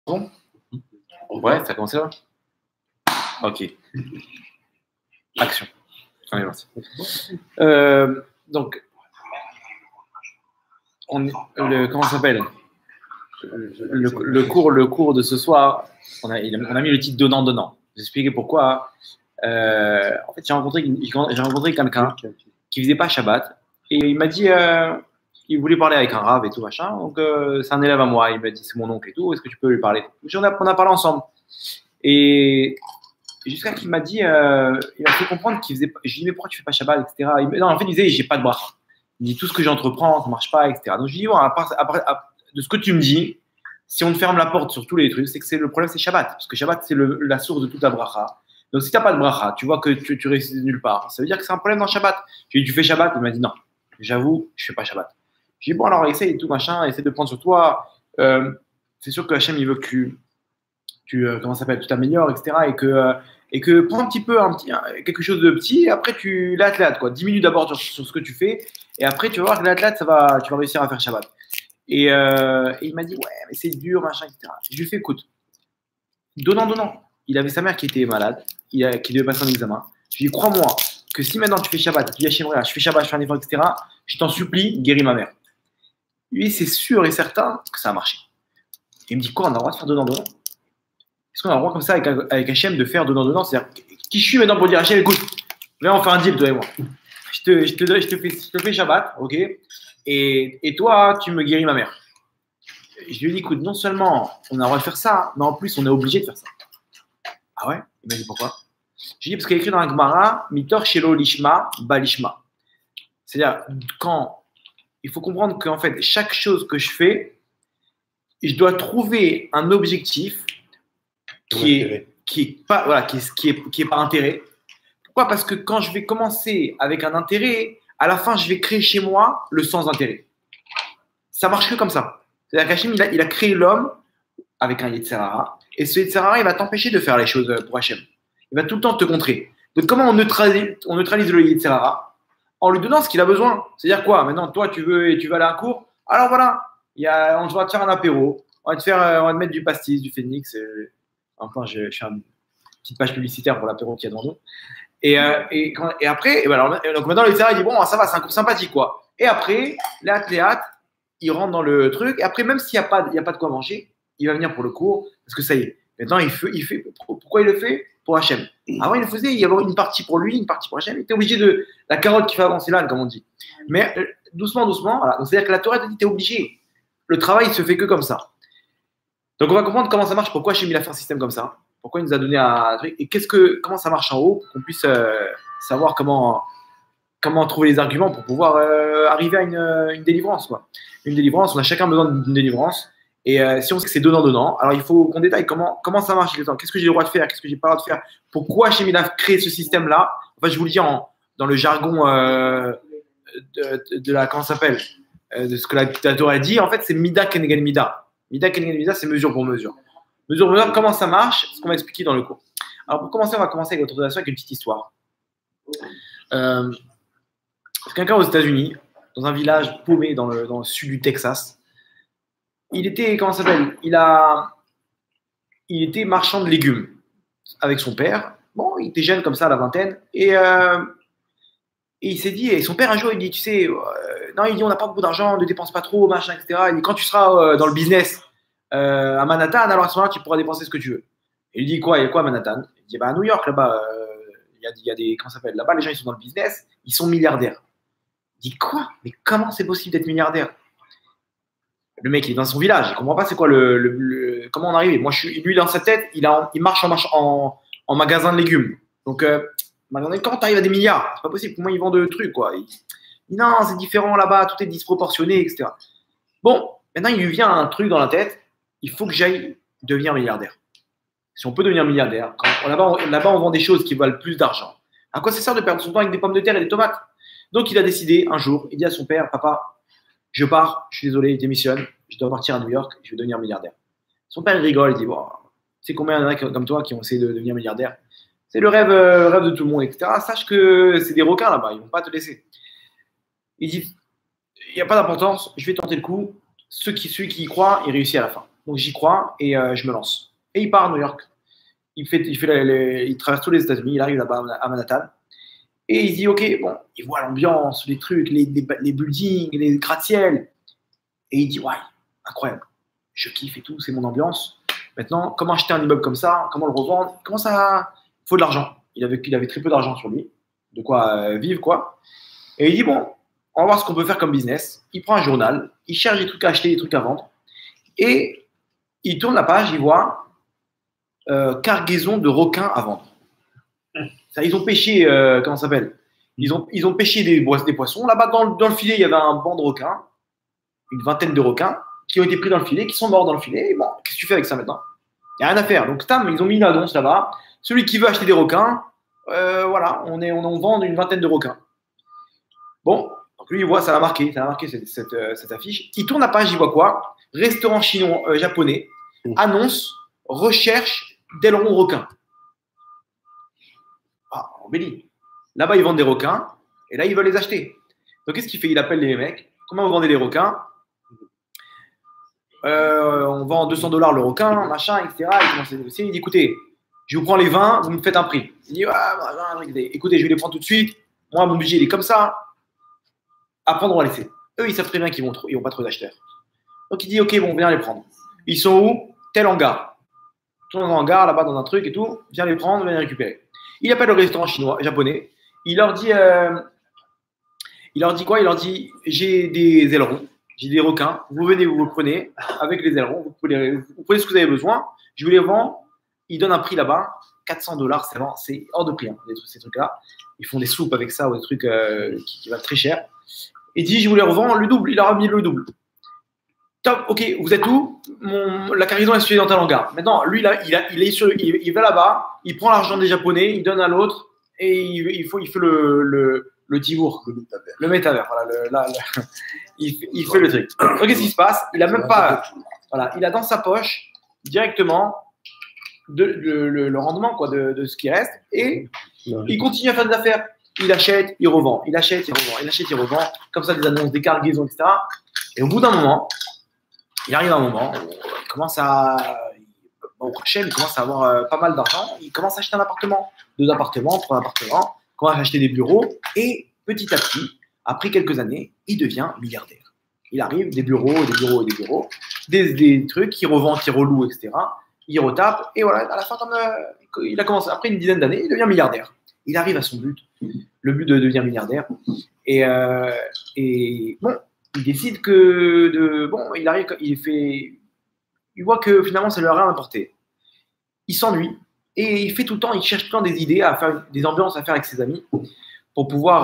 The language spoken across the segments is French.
Bon. Ouais, ça a commencé là. Ok. Action. Allez, merci. Donc, comment ça s'appelle le cours de ce soir, on a mis le titre Donnant-Donnant. Je vais expliquer pourquoi. En fait, j'ai rencontré quelqu'un qui faisait pas Shabbat et il m'a dit il voulait parler avec un rave et tout machin. Donc, c'est un élève à moi. Il m'a dit c'est mon oncle et tout. Est-ce que tu peux lui parler? On a parlé ensemble. Et jusqu'à qu'il m'a dit, il m'a fait comprendre qu'il faisait. Je lui ai dit mais pourquoi tu fais pas Shabbat, etc. Non, en fait, il disait j'ai pas de bracha. Il me dit tout ce que j'entreprends, ça marche pas, etc. Donc je lui dis bon, de ce que tu me dis, si on te ferme la porte sur tous les trucs, c'est que le problème c'est Shabbat, parce que Shabbat c'est la source de toute la bracha. Donc si t'as pas de bracha, tu vois que tu réussis nulle part, ça veut dire que c'est un problème dans Shabbat. Je lui ai dit tu fais Shabbat, il m'a dit non, j'avoue, je fais pas Shabbat. Je lui ai dit bon alors essaye et tout machin, essaye de prendre sur toi. C'est sûr que Hachem il veut que comment ça s'appelle, tu t'améliores, etc. Et que prends un petit peu quelque chose de petit, et après tu l'athlète quoi. 10 minutes d'abord sur ce que tu fais, et après tu vas voir que l'athlète tu vas réussir à faire Shabbat. Et il m'a dit ouais mais c'est dur machin, etc. Je lui ai fait écoute, donnant. Il avait sa mère qui était malade, qui devait passer un examen. Je lui ai dit crois-moi que si maintenant tu fais Shabbat, tu dis Hachem, je fais Shabbat, je fais un effort, etc. Je t'en supplie, guéris ma mère. Lui c'est sûr et certain que ça a marché. Et il me dit quoi, on a le droit de faire donnant. Est-ce qu'on a le droit comme ça avec Hachem de faire donnant? C'est-à-dire, qui je suis maintenant pour dire Hachem, écoute, viens, on fait un deal, toi et moi. Je te fais Shabbat, ok? Et toi, tu me guéris ma mère. Je lui ai dit, écoute, non seulement on a le droit de faire ça, mais en plus, on est obligé de faire ça. Ah ouais? Il m'a dit pourquoi? Je lui ai dit, parce qu'il y a écrit dans la Gemara, Mitor Shelo Lishma, Balishma. C'est-à-dire, il faut comprendre qu'en fait, chaque chose que je fais, je dois trouver un objectif qui est pas intérêt. Pourquoi? Parce que quand je vais commencer avec un intérêt, à la fin, je vais créer chez moi le sens d'intérêt. Ça marche que comme ça. C'est-à-dire qu'Hachem, il a créé l'homme avec un Yetzer Hara, et ce Yetzer Hara, il va t'empêcher de faire les choses pour Hachem. Il va tout le temps te contrer. Donc, comment on neutralise le Yetzer Hara? En lui donnant ce qu'il a besoin. C'est-à-dire quoi? Maintenant, toi, tu veux aller à un cours. Alors voilà, on va te faire un apéro. On va te mettre du pastis, du phénix. Enfin, je fais une petite page publicitaire pour l'apéro qu'il y a devant nous. Et après, donc maintenant, le il dit bon, ça va, c'est un cours sympathique, quoi. Et après, l'athlète, il rentre dans le truc. Et après, même s'il n'y a pas de quoi manger, il va venir pour le cours parce que ça y est. Maintenant, il fait. Pourquoi il le fait? Pour Hachem. Avant, il le faisait. Il y avait une partie pour lui, une partie pour Hachem. Il était obligé de la carotte qui fait avancer l'âne, comme on dit. Mais doucement. Voilà. C'est-à-dire que la Torah te dit, t'es obligé. Le travail, il se fait que comme ça. Donc, on va comprendre comment ça marche, pourquoi Hachem il a fait un système comme ça, pourquoi il nous a donné un truc, et comment ça marche en haut, pour qu'on puisse savoir comment trouver les arguments pour pouvoir arriver à une délivrance, quoi. Une délivrance, on a chacun besoin d'une délivrance, et si on sait que c'est donnant, alors il faut qu'on détaille comment ça marche. Qu'est-ce que j'ai le droit de faire, qu'est-ce que j'ai pas le droit de faire, pourquoi Hachem il a créé ce système-là. Enfin, je vous le dis dans le jargon de la, comment ça s'appelle, de ce que la Torah a dit, en fait, c'est Mida Kenegel Mida. Mida Kenegel Mida, c'est mesure pour mesure. Mesure pour mesure, comment ça marche, ce qu'on va expliquer dans le cours. Alors, pour commencer, on va commencer avec votre relation avec une petite histoire. Quelqu'un aux États-Unis, dans un village paumé dans le sud du Texas, il était, comment ça s'appelle, il était marchand de légumes avec son père. Bon, il était jeune comme ça, à la vingtaine, et il s'est dit, et son père un jour, il dit, tu sais, non, il dit, on n'a pas beaucoup d'argent, ne dépense pas trop, machin, etc. Il dit, quand tu seras dans le business à Manhattan, alors à ce moment-là, tu pourras dépenser ce que tu veux. Et il dit, quoi, il y a quoi à Manhattan? Il dit, bah, à New York, là-bas, il y a des, comment ça s'appelle, là-bas, les gens, ils sont dans le business, ils sont milliardaires. Il dit, quoi? Mais comment c'est possible d'être milliardaire? Le mec, il est dans son village, il comprend pas c'est quoi comment on est arrivé. Moi, lui, dans sa tête, il marche en magasin de légumes. Donc, quand tu arrives à des milliards, c'est pas possible. Comment ils vendent de trucs, quoi? Il dit, non, c'est différent là-bas, tout est disproportionné, etc. Bon, maintenant, il lui vient un truc dans la tête, il faut que j'aille devenir milliardaire. Si on peut devenir milliardaire, là-bas, on vend des choses qui valent plus d'argent. À quoi ça sert de perdre son temps avec des pommes de terre et des tomates? Donc, il a décidé un jour, il dit à son père, papa, je pars, je suis désolé, il démissionne, je dois partir à New York, je vais devenir milliardaire. Son père, il rigole, il dit, bon, tu sais combien il y en a comme toi qui ont essayé de devenir milliardaire? C'est le rêve de tout le monde, etc. Sache que c'est des requins là-bas, ils ne vont pas te laisser. Il dit, il n'y a pas d'importance, je vais tenter le coup. Celui qui y croit, il réussit à la fin. Donc j'y crois et je me lance. Et il part à New York. Il traverse tous les États-Unis, il arrive là-bas à Manhattan. Et il dit, OK, bon, il voit l'ambiance, les trucs, les buildings, les gratte-ciel. Et il dit, ouais, incroyable. Je kiffe et tout, c'est mon ambiance. Maintenant, comment acheter un immeuble comme ça? Comment le revendre? Comment ça? Il faut de l'argent. Il avait très peu d'argent sur lui, de quoi vivre, quoi. Et il dit, bon, on va voir ce qu'on peut faire comme business. Il prend un journal, il cherche des trucs à acheter, des trucs à vendre. Et il tourne la page, il voit cargaison de requins à vendre. Ils ont pêché, comment ça s'appelle? Ils ont pêché des poissons. Là-bas, dans le filet, il y avait un banc de requins, une vingtaine de requins qui ont été pris dans le filet, qui sont morts dans le filet. Et bon, qu'est-ce que tu fais avec ça maintenant? Il n'y a rien à faire. Donc, ils ont mis une annonce là-bas. Celui qui veut acheter des requins, voilà, on vend une vingtaine de requins. Bon, donc lui, il voit, ça l'a marqué cette affiche. Il tourne la page, il voit quoi? Restaurant chinois, japonais, annonce, recherche d'ailerons requins. Ah, embellie. Là-bas, ils vendent des requins et là, ils veulent les acheter. Donc, qu'est-ce qu'il fait? Il appelle les mecs. Comment vous vendez les requins? On vend $200 le requin, machin, etc. Il commence à négocier. Il dit, écoutez, je vous prends les 20, vous me faites un prix. Il dit, écoutez, je vais les prendre tout de suite. Moi, mon budget, il est comme ça. À prendre ou à laisser. Eux, ils savent très bien qu'ils n'ont pas trop d'acheteurs. Donc, il dit, OK, bon, viens les prendre. Ils sont où? Tel hangar. Tout dans un hangar, là-bas, dans un truc et tout. Viens les prendre, viens les récupérer. Il appelle le restaurant japonais. Il leur dit quoi? Il leur dit, j'ai des ailerons, j'ai des requins. Vous venez, vous les prenez avec les ailerons. Vous prenez ce que vous avez besoin. Je vous les vends. Il donne un prix là-bas, $400. C'est hors de prix, hein, ces trucs-là. Ils font des soupes avec ça ou des trucs qui valent très cher. Il dit, je vous les revends le double. Il leur a mis le double. Top, OK, vous êtes où? La cargaison est située dans tel hangar. Maintenant, lui, il va là-bas, il prend l'argent des Japonais, il donne à l'autre et il fait le tivour, le métavers. Voilà, il fait le truc. Donc, qu'est-ce qui se passe? Il a même pas. Voilà, il a dans sa poche directement le rendement quoi, de ce qui reste et il continue à faire des affaires. Il achète, il revend. Il achète, il revend. Il achète, il revend. Comme ça, des annonces, des cargaisons, etc. Et au bout d'un moment, il arrive un moment où il commence à avoir pas mal d'argent. Il commence à acheter un appartement, 2 appartements, 3 appartements. Il commence à acheter des bureaux. Et petit à petit, après quelques années, il devient milliardaire. Il arrive, des bureaux, des bureaux et des bureaux, des trucs, il revend, il reloue, etc. Il retape. Et voilà, à la fin, il a commencé, après une dizaine d'années, il devient milliardaire. Il arrive à son but, le but de devenir milliardaire. Et bon, il décide il voit que finalement, ça ne lui a rien apporté. Il s'ennuie et il fait tout le temps, il cherche tout le temps des idées à faire, des ambiances à faire avec ses amis pour pouvoir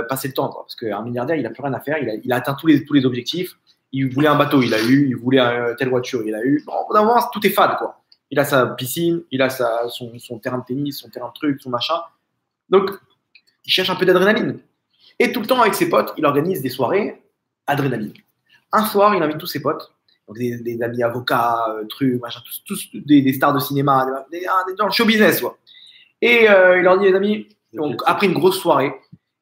passer le temps. Quoi. Parce qu'un milliardaire, il n'a plus rien à faire, il a atteint tous les objectifs. Il voulait un bateau, il a eu, il voulait telle voiture, il a eu. Bon, au bout d'un moment, tout est fade, quoi. Il a sa piscine, il a son terrain de tennis, son terrain de truc, son machin. Donc, il cherche un peu d'adrénaline. Et tout le temps, avec ses potes, il organise des soirées adrénaline. Un soir, il invite tous ses potes, donc des amis avocats, trucs, machin, tous des stars de cinéma, dans le show business, quoi. Et il leur dit, les amis, donc, après une grosse soirée,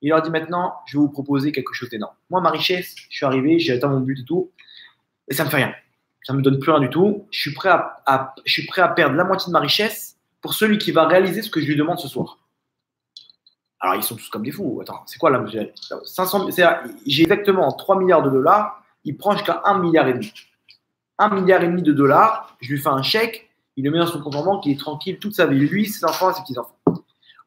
il leur dit maintenant, je vais vous proposer quelque chose d'énorme. Moi, ma richesse, je suis arrivé, j'ai atteint mon but et tout, et ça me fait rien. Ça me donne plus rien du tout. Je suis prêt à perdre la moitié de ma richesse pour celui qui va réaliser ce que je lui demande ce soir. Alors, ils sont tous comme des fous. Attends, c'est quoi là? J'ai exactement 3 milliards de dollars. Il prend jusqu'à 1,5 milliard. 1,5 milliard de dollars. Je lui fais un chèque. Il le met dans son compte en banque. Il est tranquille toute sa vie. Lui, ses enfants et ses petits-enfants.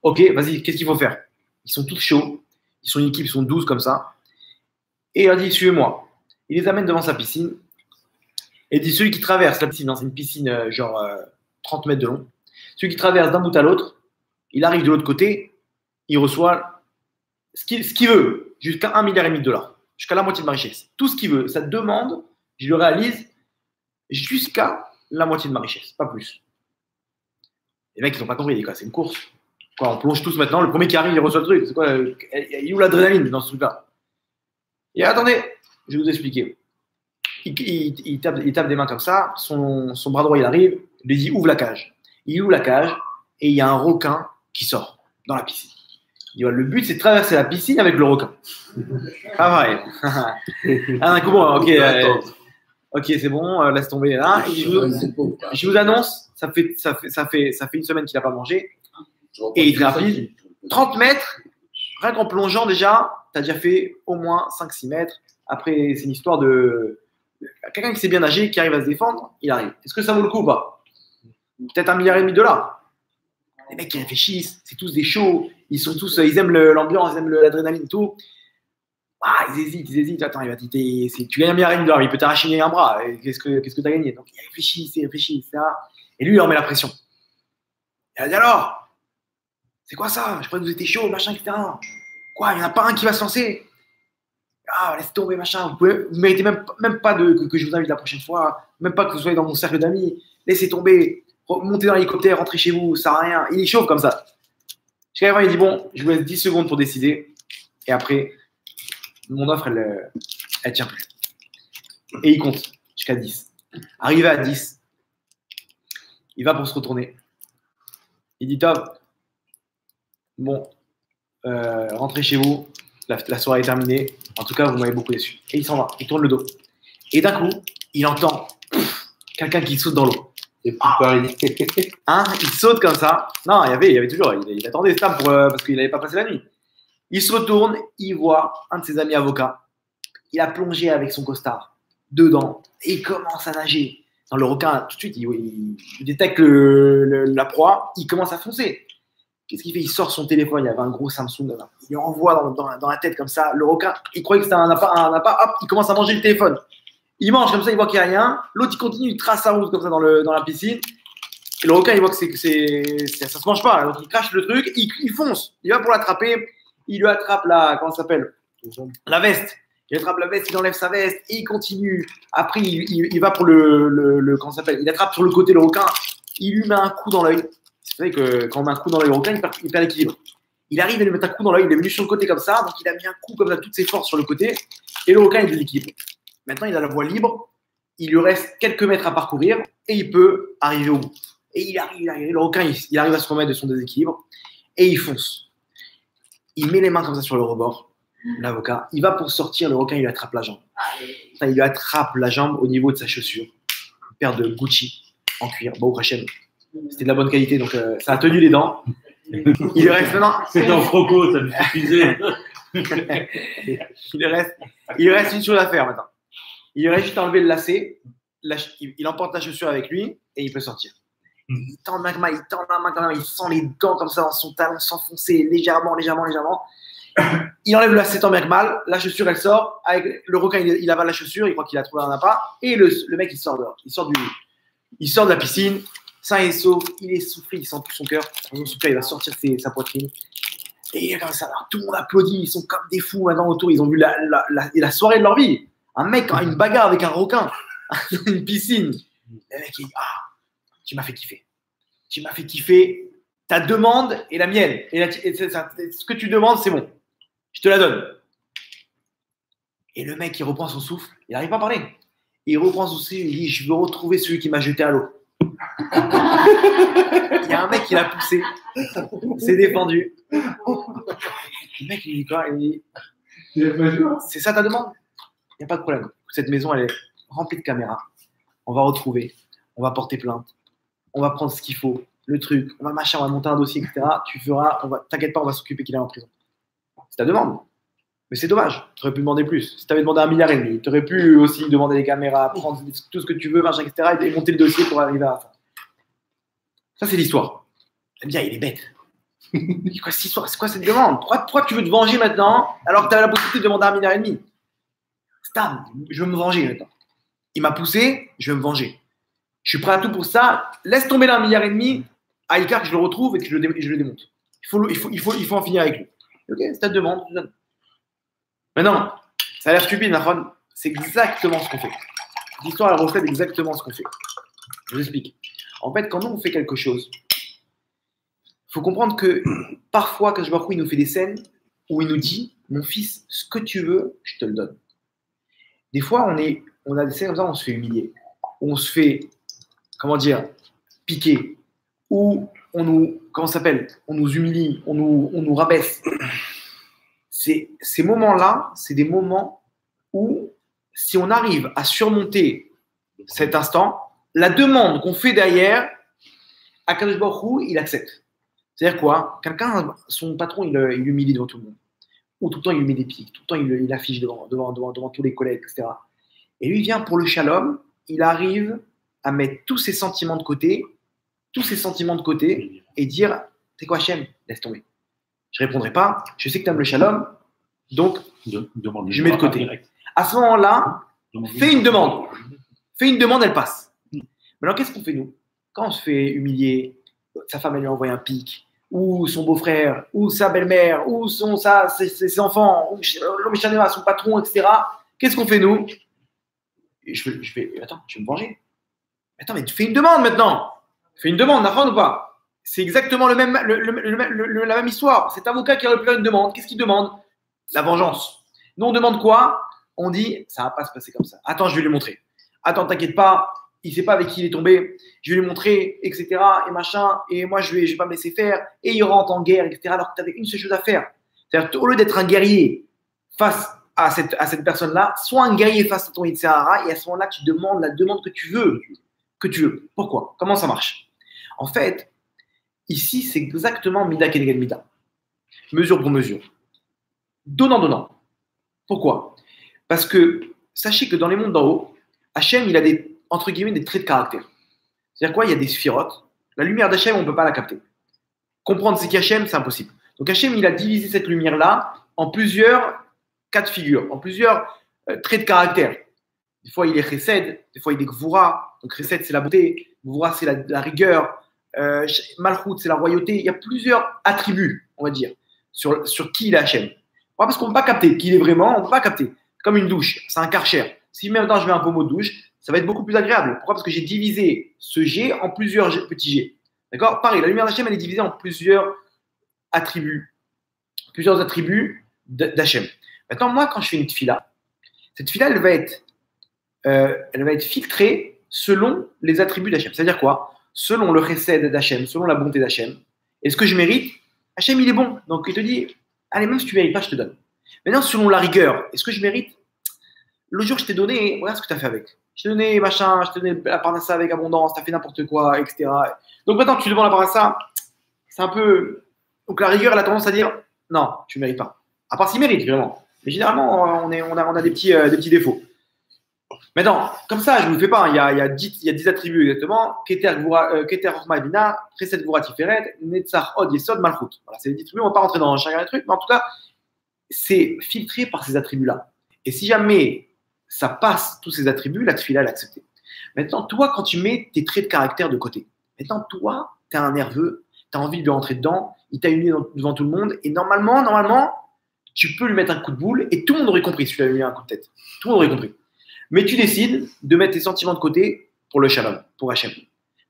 OK, vas-y, qu'est-ce qu'il faut faire? Ils sont tous chauds. Ils sont une équipe, ils sont 12 comme ça. Et il leur dit, suivez-moi. Il les amène devant sa piscine. Et il dit, celui qui traverse la piscine, c'est une piscine 30 mètres de long. Celui qui traverse d'un bout à l'autre, il arrive de l'autre côté. Il reçoit ce qu'il veut, jusqu'à 1,5 milliard de dollars, jusqu'à la moitié de ma richesse. Tout ce qu'il veut. Sa demande, je le réalise jusqu'à la moitié de ma richesse, pas plus. Les mecs, ils n'ont pas compris, c'est une course. Quoi, on plonge tous maintenant, le premier qui arrive, il reçoit le truc. C'est quoi? Il y a où l'adrénaline dans ce truc-là? Et attendez, je vais vous expliquer. Il tape des mains comme ça, son bras droit, il arrive, il lui dit ouvre la cage. Il ouvre la cage et il y a un requin qui sort dans la piscine. Il dit, le but, c'est de traverser la piscine avec le requin. Pas vrai. Un coup, bon, OK. Ok, c'est bon, laisse tomber là. Je vous annonce, ça fait une semaine qu'il n'a pas mangé. Et il est très rapide. 30 mètres, rien qu'en plongeant déjà, tu as déjà fait au moins 5-6 mètres. Après, c'est une histoire de quelqu'un qui sait bien nager, qui arrive à se défendre, il arrive. Est-ce que ça vaut le coup ou pas? Peut-être 1,5 milliard de dollars. Les mecs qui réfléchissent, c'est tous des shows, ils aiment l'ambiance, ils aiment l'adrénaline, tout. Ah, ils hésitent. Attends, tu gagnes 1,5 milliard de dollars, il peut t'arracher un bras. Qu'est-ce que tu as gagné? Donc, ils réfléchissent, etc. Et lui, il leur met la pression. Il a dit alors, c'est quoi ça? Je croyais que vous étiez chaud, machin, etc. Quoi, il n'y en a pas un qui va se lancer? Ah, laisse tomber, machin. Vous ne méritez même pas que je vous invite la prochaine fois. Même pas que vous soyez dans mon cercle d'amis. Laissez tomber. Montez dans l'hélicoptère, rentrez chez vous, ça sert à rien. Il est chaud comme ça. Jusqu'à la fin, il dit bon, je vous laisse 10 secondes pour décider. Et après, mon offre, elle tient plus. Et il compte jusqu'à 10. Arrivé à 10, il va pour se retourner. Il dit top, bon, rentrez chez vous. La soirée est terminée. En tout cas, vous m'avez beaucoup déçu. Et il s'en va. Il tourne le dos. Et d'un coup, il entend quelqu'un qui saute dans l'eau. Hein, il saute comme ça. Non, il y avait toujours. Il attendait ça parce qu'il n'avait pas passé la nuit. Il se retourne. Il voit un de ses amis avocats. Il a plongé avec son costard dedans. Et il commence à nager. Dans le requin, tout de suite, il détecte la proie. Il commence à foncer. Qu'est-ce qu'il fait? Il sort son téléphone, il y avait un gros Samsung là. Il lui envoie dans la tête comme ça. Le requin, il croyait que c'était un appât, hop, il commence à manger le téléphone. Il mange comme ça, il voit qu'il n'y a rien. L'autre, il continue, il trace sa route comme ça dans la piscine. Et le requin, il voit que ça se mange pas. Donc, il crache le truc, il fonce. Il va pour l'attraper. Il lui attrape comment ça s'appelle? La veste. Il attrape la veste, il enlève sa veste et il continue. Après, il va pour comment ça s'appelle? Il attrape sur le côté le requin. Il lui met un coup dans l'œil. Vous savez que quand on met un coup dans l'œil au requin, il perd l'équilibre. Il arrive à lui mettre un coup dans l'œil, il est venu sur le côté comme ça, donc il a mis un coup comme ça, toutes ses forces sur le côté, et le requin il déséquilibre. Maintenant, il a la voie libre, il lui reste quelques mètres à parcourir, et il peut arriver au bout. Et il arrive, le requin, il arrive à se remettre de son déséquilibre, et il fonce. Il met les mains comme ça sur le rebord, l'avocat, il va pour sortir, le requin, il lui attrape la jambe. Enfin, il lui attrape la jambe au niveau de sa chaussure, une paire de Gucci en cuir, beau Hachem. C'était de la bonne qualité, donc ça a tenu les dents. Il reste maintenant. C'est en croco, ça me suffisait. il reste une chose à faire maintenant. Il reste juste à enlever le lacet. Il emporte la chaussure avec lui et il peut sortir. Il tend la main, il sent les dents comme ça dans son talon s'enfoncer légèrement. Il enlève le lacet tant bien que mal. La chaussure, elle sort. Avec le requin, il avale la chaussure. Il croit qu'il a trouvé un appât. Et le mec, il sort dehors. Il sort de la piscine. Ça, il est sauf, il est soufflé, il sent tout son cœur. Son cœur, il va sortir sa poitrine. Et comme ça, alors, tout le monde applaudit, ils sont comme des fous maintenant autour. Ils ont vu la soirée de leur vie. Un mec a une bagarre avec un requin dans une piscine. Le mec, il dit tu m'as fait kiffer. Tu m'as fait kiffer. Ta demande est la mienne. Ce que tu demandes, c'est bon. Je te la donne. Et le mec, il reprend son souffle. Il n'arrive pas à parler. Il reprend son souffle. Il dit je veux retrouver celui qui m'a jeté à l'eau. Il y a un mec qui l'a poussé, s'est défendu. Le mec, il dit quoi? Il dit c'est ça ta demande? Il n'y a pas de problème. Cette maison, elle est remplie de caméras. On va retrouver, on va porter plainte, on va prendre ce qu'il faut, le truc, on va monter un dossier, etc. Tu feras, t'inquiète pas, on va s'occuper qu'il est en prison. C'est ta demande. Mais c'est dommage, tu aurais pu demander plus. Si tu avais demandé 1,5 milliard, tu aurais pu aussi demander des caméras, prendre tout ce que tu veux, machin, etc. et monter le dossier pour arriver à ça. Ça, c'est l'histoire. Le gars, il est bête. C'est quoi cette histoire? C'est quoi cette demande? Pourquoi tu veux te venger maintenant alors que tu as la possibilité de demander 1,5 milliard? Stam, je veux me venger maintenant. Il m'a poussé, je veux me venger. Je suis prêt à tout pour ça. Laisse tomber l'1,5 milliard à Icar que je le retrouve et que je le démonte. Il faut en finir avec lui. Ok, c'est ta demande. Maintenant, ça a l'air stupide, Nahon. C'est exactement ce qu'on fait. L'histoire, elle reflète exactement ce qu'on fait. Je vous explique. En fait, quand nous, on fait quelque chose, il faut comprendre que parfois, quand il nous fait des scènes où il nous dit « Mon fils, ce que tu veux, je te le donne ». Des fois, on a des scènes comme ça, on se fait humilier. On se fait, piquer. Ou on nous humilie, on nous rabaisse. Ces moments-là, c'est des moments où, si on arrive à surmonter cet instant, la demande qu'on fait derrière, Akadosh Baruch Hu, il accepte. C'est-à-dire quoi? Quelqu'un, son patron, il humilie devant tout le monde. Ou tout le temps, il lui met des pics. Tout le temps, il affiche devant tous les collègues, etc. Et lui, il vient pour le shalom. Il arrive à mettre tous ses sentiments de côté, et dire, c'est quoi, Hachem? Laisse tomber. Je ne répondrai pas. Je sais que tu aimes le shalom, donc je mets de côté. À ce moment-là, fais une demande. Fais une demande, elle passe. Maintenant, qu'est-ce qu'on fait, nous? Quand on se fait humilier, sa femme, elle lui envoie un pic, ou son beau-frère, ou sa belle-mère, ou ses enfants, ou l'homme son patron, etc. Qu'est-ce qu'on fait, nous? Je vais me venger. Attends, mais tu fais une demande maintenant. Fais une demande, d'accord ou pas? C'est exactement la même histoire. Cet avocat qui aurait pu faire une demande, qu'est-ce qu'il demande? La vengeance. Nous, on demande quoi? On dit, ça ne va pas se passer comme ça. Attends, je vais lui montrer. Attends, t'inquiète pas, il ne sait pas avec qui il est tombé. Je vais lui montrer, etc. Et machin. Et moi, je vais pas me laisser faire. Et il rentre en guerre, etc. Alors que tu avais une seule chose à faire. C'est-à-dire, au lieu d'être un guerrier face à cette personne-là, sois un guerrier face à ton Yitzhara. Et à ce moment-là, tu demandes la demande que tu veux. Pourquoi? Comment ça marche? En fait, ici, c'est exactement Mida Keneged Mida. Mesure pour mesure. Donnant. Pourquoi? Parce que sachez que dans les mondes d'en haut, Hachem, il a entre guillemets des traits de caractère. C'est-à-dire quoi? Il y a des sphirotes. La lumière d'Hachem, on ne peut pas la capter. Comprendre c'est qui Hachem, c'est impossible. Donc Hachem, il a divisé cette lumière-là en plusieurs cas de figure, en plusieurs traits de caractère. Des fois, il est chesed, des fois, il est gvura. Donc chesed, c'est la beauté, gvura, c'est la rigueur, malchut, c'est la royauté. Il y a plusieurs attributs, on va dire, sur qui il est Hachem. Parce qu'on ne peut pas capter qui il est vraiment, on ne peut pas capter. Comme une douche, c'est un karcher. Si maintenant je mets un pommeau de douche, ça va être beaucoup plus agréable. Pourquoi? Parce que j'ai divisé ce jet en plusieurs petits jets. D'accord? Pareil, la lumière d'Hachem, elle est divisée en plusieurs attributs d'Hachem. Maintenant, moi, quand je fais une tfila, cette tfila, elle va être filtrée selon les attributs d'Hachem. C'est-à-dire quoi? Selon le chesed d'Hachem, selon la bonté d'Hachem. Et ce que je mérite, Hachem, il est bon. Donc, il te dit, allez, même si tu ne mérites pas, je te donne. Maintenant, selon la rigueur, est-ce que je mérite? L'autre jour, je t'ai donné, regarde ce que tu as fait avec. Je t'ai donné machin, je t'ai donné la parnassa avec abondance, tu as fait n'importe quoi, etc. Donc maintenant, tu demandes la parnassa, c'est un peu. Donc la rigueur, elle a tendance à dire non, tu ne mérites pas. À part s'il mérite, vraiment. Mais généralement, on a des petits défauts. Maintenant, comme ça, je ne vous fais pas, il y a 10 attributs exactement. Keter Rochma Bina, Chesed Gvura Tiferet, Netzach Od Yesod Malchut. Voilà, c'est les 10 attributs, on ne va pas rentrer dans chacun des trucs, mais en tout cas, c'est filtré par ces attributs-là. Et si jamais ça passe tous ces attributs, la tefila est acceptée. Maintenant, toi, quand tu mets tes traits de caractère de côté, maintenant, toi, tu es un nerveux, tu as envie de rentrer dedans, il t'a humilié devant tout le monde, et normalement, tu peux lui mettre un coup de boule, et tout le monde aurait compris si tu lui avais mis un coup de tête. Tout le monde aurait compris. Mais tu décides de mettre tes sentiments de côté pour le shalom, pour Hachem.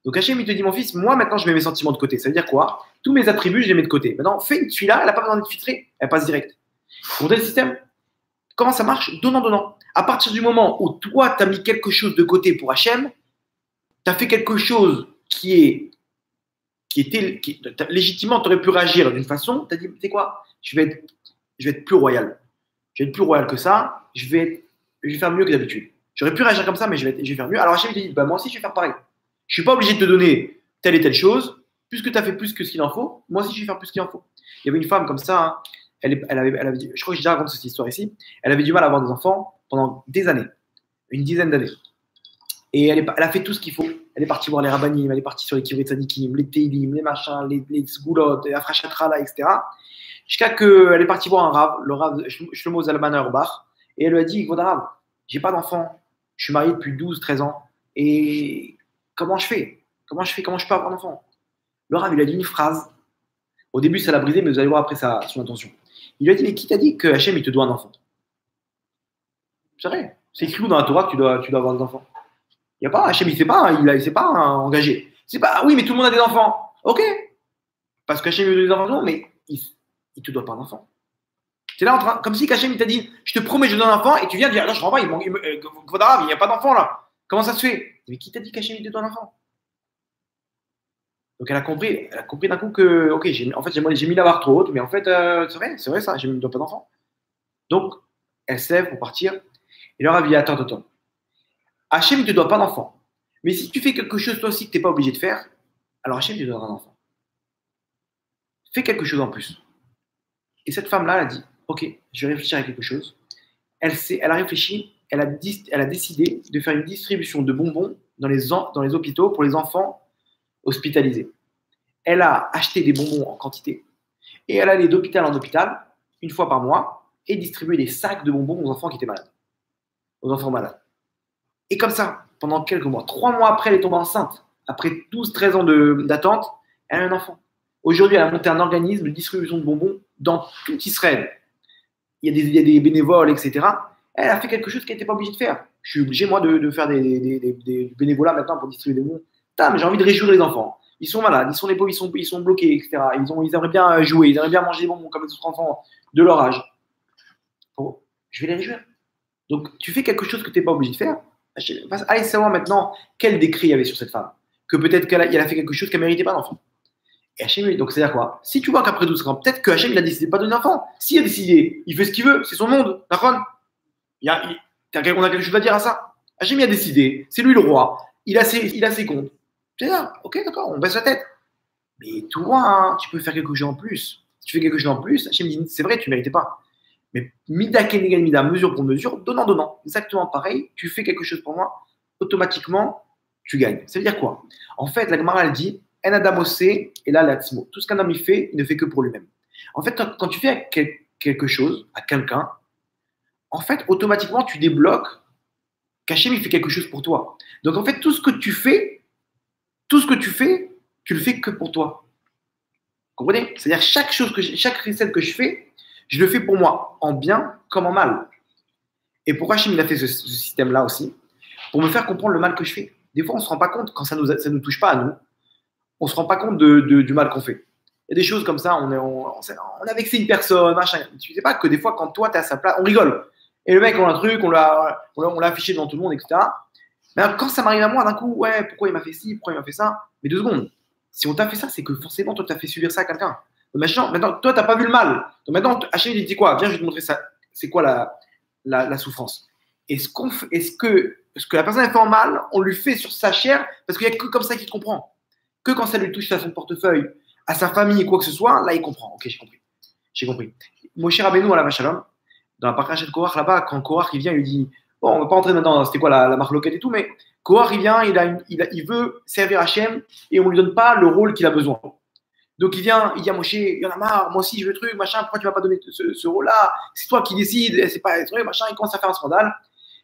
Donc Hachem, il te dit, mon fils, moi, maintenant, je mets mes sentiments de côté. Ça veut dire quoi? Tous mes attributs, je les mets de côté. Maintenant, fais une tefila, elle n'a pas besoin d'être filtrée, elle passe direct. Vous comprenez le système? Comment ça marche? Donnant. À partir du moment où toi, tu as mis quelque chose de côté pour Hachem, tu as fait quelque chose qui était légitimement, tu aurais pu réagir d'une façon, tu as dit, tu sais quoi, je vais être plus royal. Je vais être plus royal que ça, je vais faire mieux que d'habitude. J'aurais pu réagir comme ça, mais je vais faire mieux. Alors Hachem te dit, bah, moi aussi, je vais faire pareil. Je ne suis pas obligé de te donner telle et telle chose, puisque tu as fait plus que ce qu'il en faut, moi aussi, je vais faire plus qu'il en faut. Il y avait une femme comme ça, hein, elle avait, je crois que j'ai déjà raconté cette histoire ici, elle avait du mal à avoir des enfants pendant des années, une dizaine d'années. Et elle a fait tout ce qu'il faut. Elle est partie voir les rabbanim, elle est partie sur les kivrei tzadikim, les teilim, les machins, les sgoulot, les afrachatral, etc. Jusqu'à qu'elle est partie voir un rav, le rav Shlomo Zalman Auerbach, et elle lui a dit, écoute rav, j'ai pas d'enfant, je suis marié depuis 12-13 ans, et comment je fais? Comment je peux avoir un enfant? Le rav, il a dit une phrase. Au début, ça l'a brisé, mais vous allez voir après son intention. Il lui a dit, mais qui t'a dit que Hachem, il te doit un enfant? C'est vrai. C'est écrit où dans la Torah que tu dois avoir des enfants? Il n'y a pas, Hachem, il ne s'est pas, engagé. C'est pas, oui, mais tout le monde a des enfants. Ok. Parce qu'Hachem, il a des enfants, mais il ne te doit pas un enfant. C'est là, comme si Hachem, il t'a dit, je te promets, je te donne un enfant, et tu viens dire, là, je renvoie, il n'y a pas d'enfant, là. Comment ça se fait? Mais qui t'a dit qu'Hachem, il te doit un enfant? Donc elle a compris d'un coup que, ok, j'ai mis la barre trop haute, mais en fait, c'est vrai ça, je ne dois pas d'enfant. Donc, elle se lève pour partir, et leur a dit, attends. Hachem, il ne te doit pas d'enfant. Mais si tu fais quelque chose toi aussi que tu n'es pas obligé de faire, alors Hachem te donnera un enfant. Fais quelque chose en plus. Et cette femme-là, elle a dit, ok, je vais réfléchir à quelque chose. Elle a réfléchi, elle a décidé de faire une distribution de bonbons dans les hôpitaux pour les enfants hospitalisés. Elle a acheté des bonbons en quantité et elle allait d'hôpital en hôpital, une fois par mois, et distribuer des sacs de bonbons aux enfants qui étaient malades, aux enfants malades. Et comme ça, pendant quelques mois, 3 mois après, elle est tombée enceinte. Après 12-13 ans d'attente, elle a un enfant. Aujourd'hui, elle a monté un organisme de distribution de bonbons dans tout Israël. Il y a des bénévoles, etc. Elle a fait quelque chose qu'elle n'était pas obligée de faire. Je suis obligé, moi, de faire du bénévolat maintenant pour distribuer des bonbons. Putain, mais j'ai envie de réjouir les enfants. Ils sont malades, ils sont les pauvres, ils sont bloqués, etc. Ils aimeraient bien jouer, ils aimeraient bien manger des bonbons comme les autres enfants de leur âge. Bon, je vais les réjouir. Donc, tu fais quelque chose que tu n'es pas obligé de faire. Allez savoir maintenant quel décret il y avait sur cette femme. Que peut-être qu'elle a fait quelque chose qu'elle ne méritait pas d'enfant. Et Hachem, donc c'est-à-dire quoi? Si tu vois qu'après 12 ans, peut-être que Hachem, il a décidé de pas donner d'enfant. S'il a décidé, il fait ce qu'il veut, c'est son monde. D'accord? On a quelque chose à dire à ça. Hachem, il a décidé, c'est lui le roi, il a ses comptes. C'est ça, ok, d'accord, on baisse la tête. Mais toi, hein, tu peux faire quelque chose en plus. Si tu fais quelque chose en plus, Hachem dit, c'est vrai, tu ne méritais pas. Mais mida kenegal mida, mesure pour mesure, donnant. Exactement pareil, tu fais quelque chose pour moi, automatiquement, tu gagnes. Ça veut dire quoi? En fait, la Gemara, elle dit, en adam osé, et là, l'atzmo. Tout ce qu'un homme il fait, il ne fait que pour lui-même. En fait, quand tu fais quelque chose à quelqu'un, en fait, automatiquement, tu débloques qu'Hachem, il fait quelque chose pour toi. Donc, en fait, tout ce que tu fais, tu le fais que pour toi. Vous comprenez? C'est-à-dire, chaque recette que je fais, je le fais pour moi, en bien comme en mal. Et pourquoi Hachem, il a fait ce système-là aussi? Pour me faire comprendre le mal que je fais. Des fois, on ne se rend pas compte, quand ça ne nous touche pas à nous, on ne se rend pas compte du mal qu'on fait. Il y a des choses comme ça, on a vexé une personne, machin. Tu ne sais pas que des fois, quand toi, tu es à sa place, on rigole. Et le mec, on a un truc, on l'a affiché devant tout le monde, etc. Mais alors, quand ça m'arrive à moi, d'un coup, ouais, pourquoi il m'a fait ci, pourquoi il m'a fait ça? Mais 2 secondes. Si on t'a fait ça, c'est que forcément, toi, tu as fait subir ça à quelqu'un. Maintenant, toi, tu n'as pas vu le mal. Donc maintenant, Hachem, il dit quoi? Viens, je vais te montrer ça. C'est quoi la souffrance? Est-ce que la personne a fait en mal, on lui fait sur sa chair, parce qu'il n'y a que comme ça qu'il comprend. Que quand ça lui touche à son portefeuille, à sa famille, quoi que ce soit, là, il comprend. Ok, j'ai compris. Moshe Rabbeinu à la Vachalom, dans la parachat de Korach, là-bas, quand Korach, il vient, il lui dit, bon, on ne va pas entrer maintenant, c'était quoi la marloquette et tout, mais Korach, il vient, il veut servir Hachem et on ne lui donne pas le rôle qu'il a besoin. Donc il vient, il dit à Moshe, il y en a marre, moi aussi je veux le truc, machin, pourquoi tu ne m'as pas donné ce rôle-là? C'est toi qui décides, c'est pas vrai, machin, il commence à faire un scandale.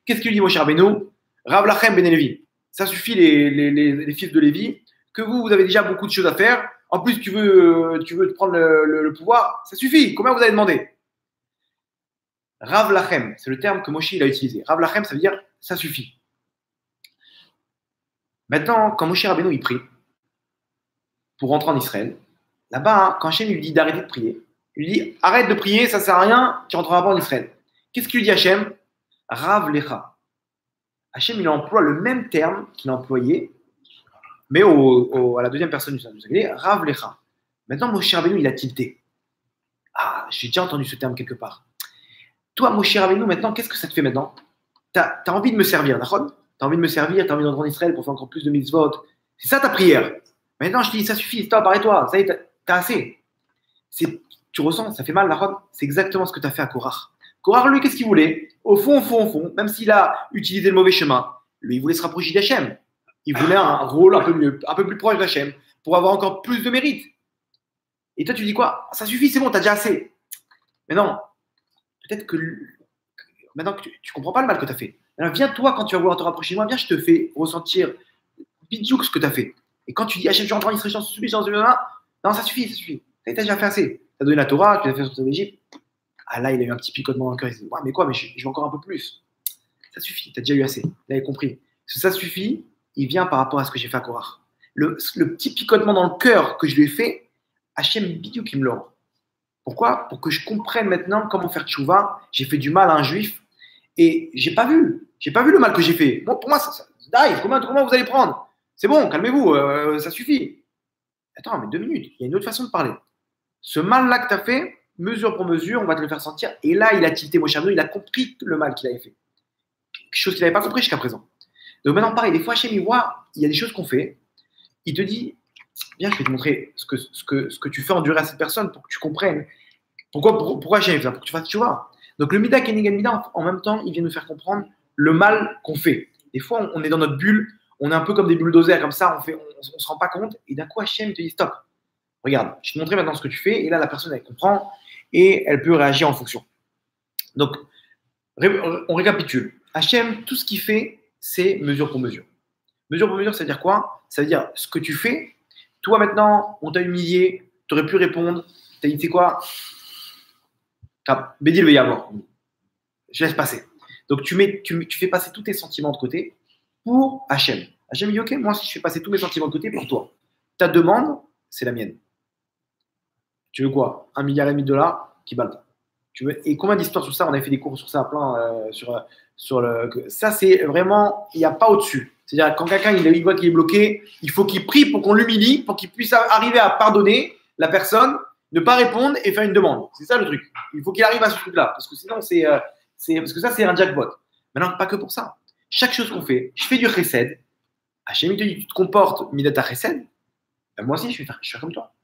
Qu'est-ce qu'il dit Moshe Rabbeinu? Rav Lachem ben Lévi. Ça suffit les fils de Lévi, que vous avez déjà beaucoup de choses à faire. En plus, tu veux te prendre le pouvoir, ça suffit. Combien vous avez demandé? Rav Lachem, c'est le terme que Moshe il a utilisé. Rav Lachem, ça veut dire ça suffit. Maintenant, quand Moshe Rabbeinu il prie pour rentrer en Israël, là-bas, hein, quand Hachem lui dit d'arrêter de prier, il lui dit arrête de prier, ça ne sert à rien, tu ne rentreras pas en Israël. Qu'est-ce qu'il lui dit Hachem? Rav Lecha. Hachem, il emploie le même terme qu'il a employé, mais à la deuxième personne du singulier, Rav Lecha. Maintenant, Moshe Rabbeinu, il a tilté. Ah, j'ai déjà entendu ce terme quelque part. Toi, Moshe Rabbeinu, maintenant, qu'est-ce que ça te fait maintenant? Tu as envie de me servir, d'accord? Tu as envie de me servir, tu as envie d'entrer en Israël pour faire encore plus de mitzvot. C'est ça ta prière. Maintenant, je te dis, ça suffit, stop, arrête-toi. Ça y est, t'as assez. Tu ressens, ça fait mal, d'accord? C'est exactement ce que tu as fait à Korach. Korach, lui, qu'est-ce qu'il voulait? Au fond, même s'il a utilisé le mauvais chemin, lui, il voulait se rapprocher d'Hachem. Il voulait un rôle un peu mieux, un peu plus proche d'Hachem, pour avoir encore plus de mérite. Et toi, tu dis quoi? Ça suffit, c'est bon, tu as déjà assez. Mais non, peut-être que maintenant que tu ne comprends pas le mal que tu as fait. Alors, viens, toi, quand tu vas vouloir te rapprocher de moi, viens, je te fais ressentir bidjouk ce que tu as fait. Et quand tu dis Hachem, je rentre en Israël, j'en suis non, ça suffit. Tu as déjà fait assez. Tu as donné la Torah, tu as fait sortir d'Égypte. Ah là, il a eu un petit picotement dans le cœur. Il s'est dit, ouais, mais quoi, mais je veux encore un peu plus. Ça suffit, tu as déjà eu assez. Vous avez compris. Ça suffit, il vient par rapport à ce que j'ai fait à Korach. Le petit picotement dans le cœur que je lui ai fait, Hachem Bidou qui me l'a. Pourquoi? Pour que je comprenne maintenant comment faire tchouva. J'ai fait du mal à un juif et j'ai pas vu le mal que j'ai fait. Bon, pour moi, comment vous allez prendre? C'est bon, calmez-vous, ça suffit. Attends, mais 2 minutes, il y a une autre façon de parler. Ce mal-là que tu as fait, mesure pour mesure, on va te le faire sentir. Et là, il a tilté Moshe Rabbeinu, il a compris le mal qu'il avait fait. Quelque chose qu'il n'avait pas compris jusqu'à présent. Donc maintenant, pareil, des fois, Hachem, il voit, il y a des choses qu'on fait, il te dit, viens, je vais te montrer ce que tu fais endurer à cette personne pour que tu comprennes. Pourquoi Hachem fait ça? Pour que tu fasses, tu vois. Donc le Mida Kenegad Mida, en même temps, il vient nous faire comprendre le mal qu'on fait. Des fois, on est dans notre bulle, on est un peu comme des bulldozers, comme ça, on se rend pas compte, et d'un coup, Hachem te dit, stop, regarde, je vais te montrer maintenant ce que tu fais, et là, la personne, elle comprend, et elle peut réagir en fonction. Donc, on récapitule. Hachem, tout ce qu'il fait, c'est mesure pour mesure. Mesure pour mesure, ça veut dire quoi? Ça veut dire ce que tu fais. Toi, maintenant, on t'a humilié, tu aurais pu répondre. Tu as dit, tu sais quoi? Bédil veut y avoir. Je laisse passer. Donc, tu fais passer tous tes sentiments de côté pour Hachem. Hachem dit, OK, moi, si je fais passer tous mes sentiments de côté pour toi, ta demande, c'est la mienne. Tu veux quoi? 1,5 milliard qui balle pas. Et combien d'histoires sur ça? On a fait des cours sur ça, plein. Ça, c'est vraiment, il n'y a pas au-dessus. C'est-à-dire, quand quelqu'un il voit qu'il est bloqué, il faut qu'il prie pour qu'on l'humilie, pour qu'il puisse arriver à pardonner la personne, ne pas répondre et faire une demande. C'est ça le truc. Il faut qu'il arrive à ce truc-là. Parce que sinon, parce que ça, c'est un jackpot. Maintenant, pas que pour ça. Chaque chose qu'on fait, je fais du chesed. Hachem, il te dit, tu te comportes, midata chesed. Ben, moi aussi, je vais faire comme toi.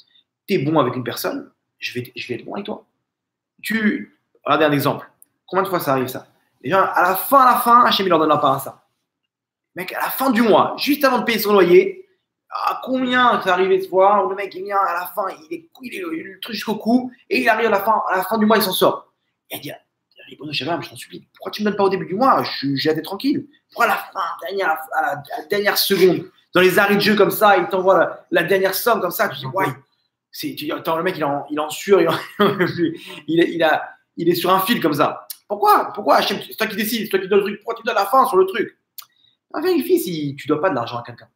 Tu es bon avec une personne, je vais être bon avec toi. Regardez un exemple. Combien de fois ça arrive ça? Les gens, à la fin, Hachem, il leur donne la part à ça. Mec, à la fin du mois, juste avant de payer son loyer, à combien ça arrivé cette fois? Le mec, il vient à la fin, il est le truc jusqu'au cou, et il arrive à la fin du mois, il s'en sort. Il dit, bon, je t'en supplie, pourquoi tu ne me donnes pas au début du mois? J'ai hâte d'être tranquille. Pourquoi à la fin, à la dernière seconde, dans les arrêts de jeu comme ça, il t'envoie la dernière somme comme ça, tu dis, ouais. Attends, le mec, il est en sueur, il est sur un fil comme ça. Pourquoi Hachem, c'est toi qui décides, c'est toi qui donne le truc. Pourquoi tu donnes la fin sur le truc? Vérifie si tu ne dois pas de l'argent à quelqu'un.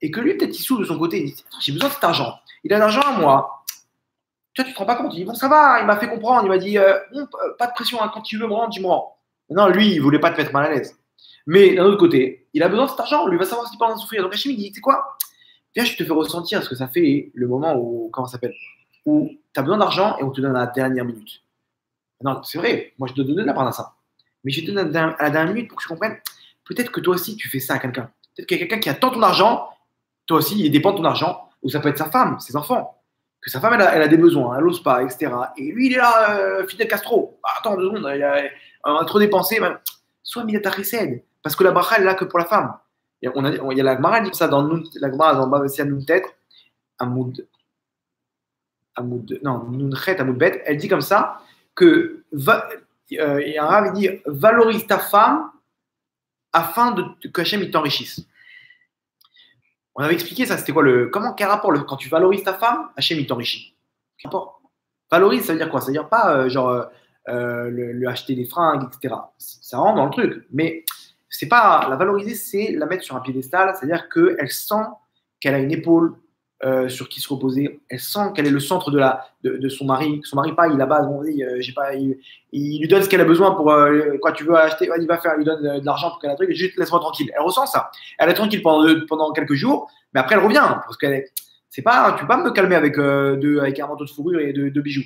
Et que lui, peut-être, il souffle de son côté. Il dit, j'ai besoin de cet argent. Il a de l'argent à moi. Toi, tu ne te rends pas compte. Il dit, bon, ça va, il m'a fait comprendre. Il m'a dit, bon, pas de pression, hein. Quand tu veux me rendre, tu me rends. Non, lui, il ne voulait pas te mettre mal à l'aise. Mais d'un autre côté, il a besoin de cet argent. Lui, il va savoir s'il parle de souffrir. Donc, Hachem, il dit, tu sais quoi? Viens, je te fais ressentir ce que ça fait le moment où, comment ça s'appelle, où tu as besoin d'argent et on te donne à la dernière minute. Non, c'est vrai, moi je te donne de la part de ça. Mais je te donne à la dernière minute pour que je comprenne. Peut-être que toi aussi tu fais ça à quelqu'un. Peut-être qu'il y a quelqu'un qui attend ton argent, toi aussi il dépend de ton argent, ou ça peut être sa femme, ses enfants. Que sa femme elle a des besoins, elle n'ose pas, etc. Et lui il est là, Fidel Castro. Attends 2 secondes, on a trop dépensé. Sois Midata Chesed, parce que la bracha elle est là que pour la femme. Il y a la Gemara dit ça dans la Gemara dans Bavassia Nuntet, Amoud Bet, elle dit comme ça que il y a un rave, il dit valorise ta femme afin que Hachem il t'enrichisse. On avait expliqué ça, c'était quoi quel rapport quand tu valorises ta femme, Hachem il t'enrichit. Quel rapport? Valoriser, ça veut dire quoi? Ça veut dire pas lui acheter des fringues, etc. Ça rentre dans le truc, mais c'est pas la valoriser, c'est la mettre sur un piédestal, c'est-à-dire qu'elle sent qu'elle a une épaule sur qui se reposer, elle sent qu'elle est le centre de son mari. Son mari, pas, il là-bas, il lui donne ce qu'elle a besoin pour quoi tu veux acheter, il va faire, il lui donne de l'argent pour qu'elle ait un truc, et juste laisse-moi tranquille. Elle ressent ça. Elle est tranquille pendant quelques jours, mais après elle revient, parce qu'elle c'est pas, tu peux pas me calmer avec un manteau de fourrure et de bijoux.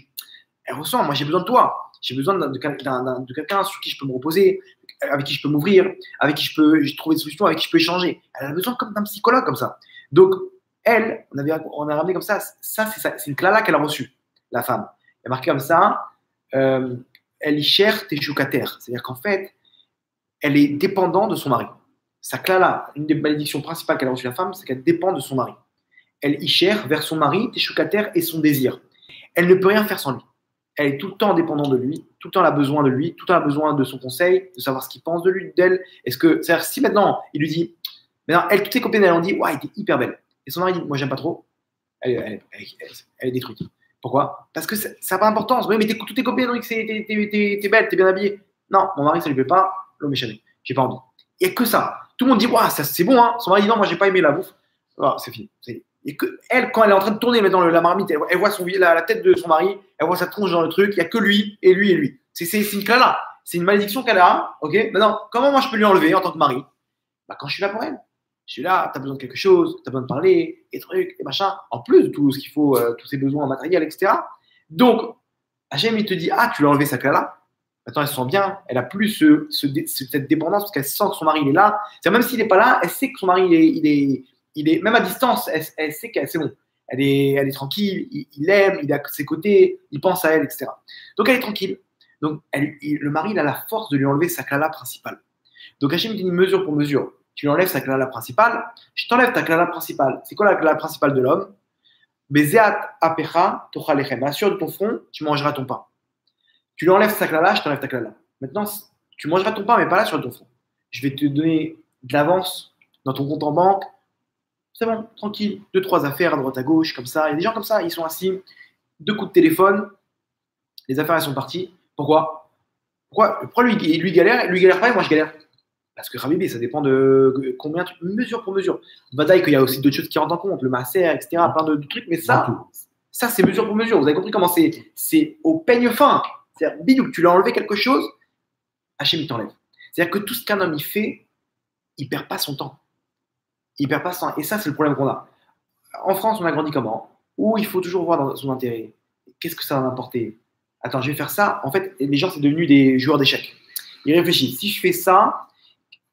Elle ressent, moi j'ai besoin de toi, j'ai besoin de quelqu'un sur qui je peux me reposer, avec qui je peux m'ouvrir, avec qui je peux trouver des solutions, avec qui je peux échanger. Elle a besoin comme d'un psychologue comme ça. Donc, elle, on a ramené comme ça, c'est une klala qu'elle a reçue, la femme. Elle a marqué comme ça, elle y cherche tes choucataires. C'est-à-dire qu'en fait, elle est dépendante de son mari. Sa klala, une des malédictions principales qu'elle a reçues la femme, c'est qu'elle dépend de son mari. Elle y cherche vers son mari, tes choucataires et son désir. Elle ne peut rien faire sans lui. Elle est tout le temps dépendante de lui, tout le temps elle a besoin de lui, tout le temps elle a besoin de son conseil, de savoir ce qu'il pense de lui, d'elle. C'est-à-dire, si maintenant, il lui dit, maintenant, toutes ses copines, elles ont dit, ouais, elle était hyper belle. Et son mari dit, moi, j'aime pas trop, elle est détruite. Pourquoi? Parce que ça n'a pas d'importance. Oui, mais toutes tes copines ont dit que t'es belle, t'es bien habillée. Non, mon mari, ça lui plaît pas, l'homme est chavé. J'ai pas envie. Il n'y a que ça. Tout le monde dit, ouais, c'est bon, hein. Son mari dit, non, moi, j'ai pas aimé la bouffe. Voilà, c'est fini. Et que elle, quand elle est en train de tourner dans la marmite, elle voit la tête de son mari, elle voit sa tronche dans le truc, il n'y a que lui et lui et lui. C'est une clala, c'est une malédiction qu'elle a. Ok. Maintenant, comment moi je peux lui enlever en tant que mari? Quand je suis là pour elle. Je suis là, tu as besoin de quelque chose, tu as besoin de parler, et trucs, et machin, en plus de tout ce qu'il faut, tous ses besoins matériels, etc. Donc, Hachem, il te dit, tu l'as enlevé sa clala, Maintenant, elle se sent bien. Elle a plus cette dépendance parce qu'elle sent que son mari il est là. C'est même s'il n'est pas là, elle sait que son mari il est même à distance. Elle sait que c'est bon. Elle est tranquille. Il l'aime. Il est à ses côtés. Il pense à elle, etc. Donc elle est tranquille. Donc le mari il a la force de lui enlever sa klala principale. Donc Hachem dit mesure pour mesure. Tu lui enlèves sa klala principale. Je t'enlève ta klala principale. C'est quoi la klala principale de l'homme? Bezeat apecha tochalechem. Assure de ton front, tu mangeras ton pain. Tu lui enlèves sa klala, je t'enlève ta klala. Maintenant, tu mangeras ton pain, mais pas là sur ton front. Je vais te donner de l'avance dans ton compte en banque. C'est bon, tranquille. 2-3 affaires à droite à gauche, comme ça. Il y a des gens comme ça, ils sont assis. 2 coups de téléphone. Les affaires, elles sont parties. Pourquoi lui galère? Lui galère pas et moi je galère. Parce que Rabbi, ça dépend de combien, mesure pour mesure. Badaï, qu'il y a aussi d'autres choses qui rentrent en compte, le masser, etc., plein de trucs, mais ça c'est mesure pour mesure. Vous avez compris comment c'est au peigne fin. C'est-à-dire, bidou, tu lui as enlevé quelque chose, Hachem, il t'enlève. C'est-à-dire que tout ce qu'un homme, il fait, il perd pas son temps. Il perd pas son temps. Et ça, c'est le problème qu'on a. En France, on a grandi comment? Où il faut toujours voir dans son intérêt. Qu'est-ce que ça va m'apporter? Attends, je vais faire ça. En fait, les gens, c'est devenu des joueurs d'échecs. Ils réfléchissent. Si je fais ça,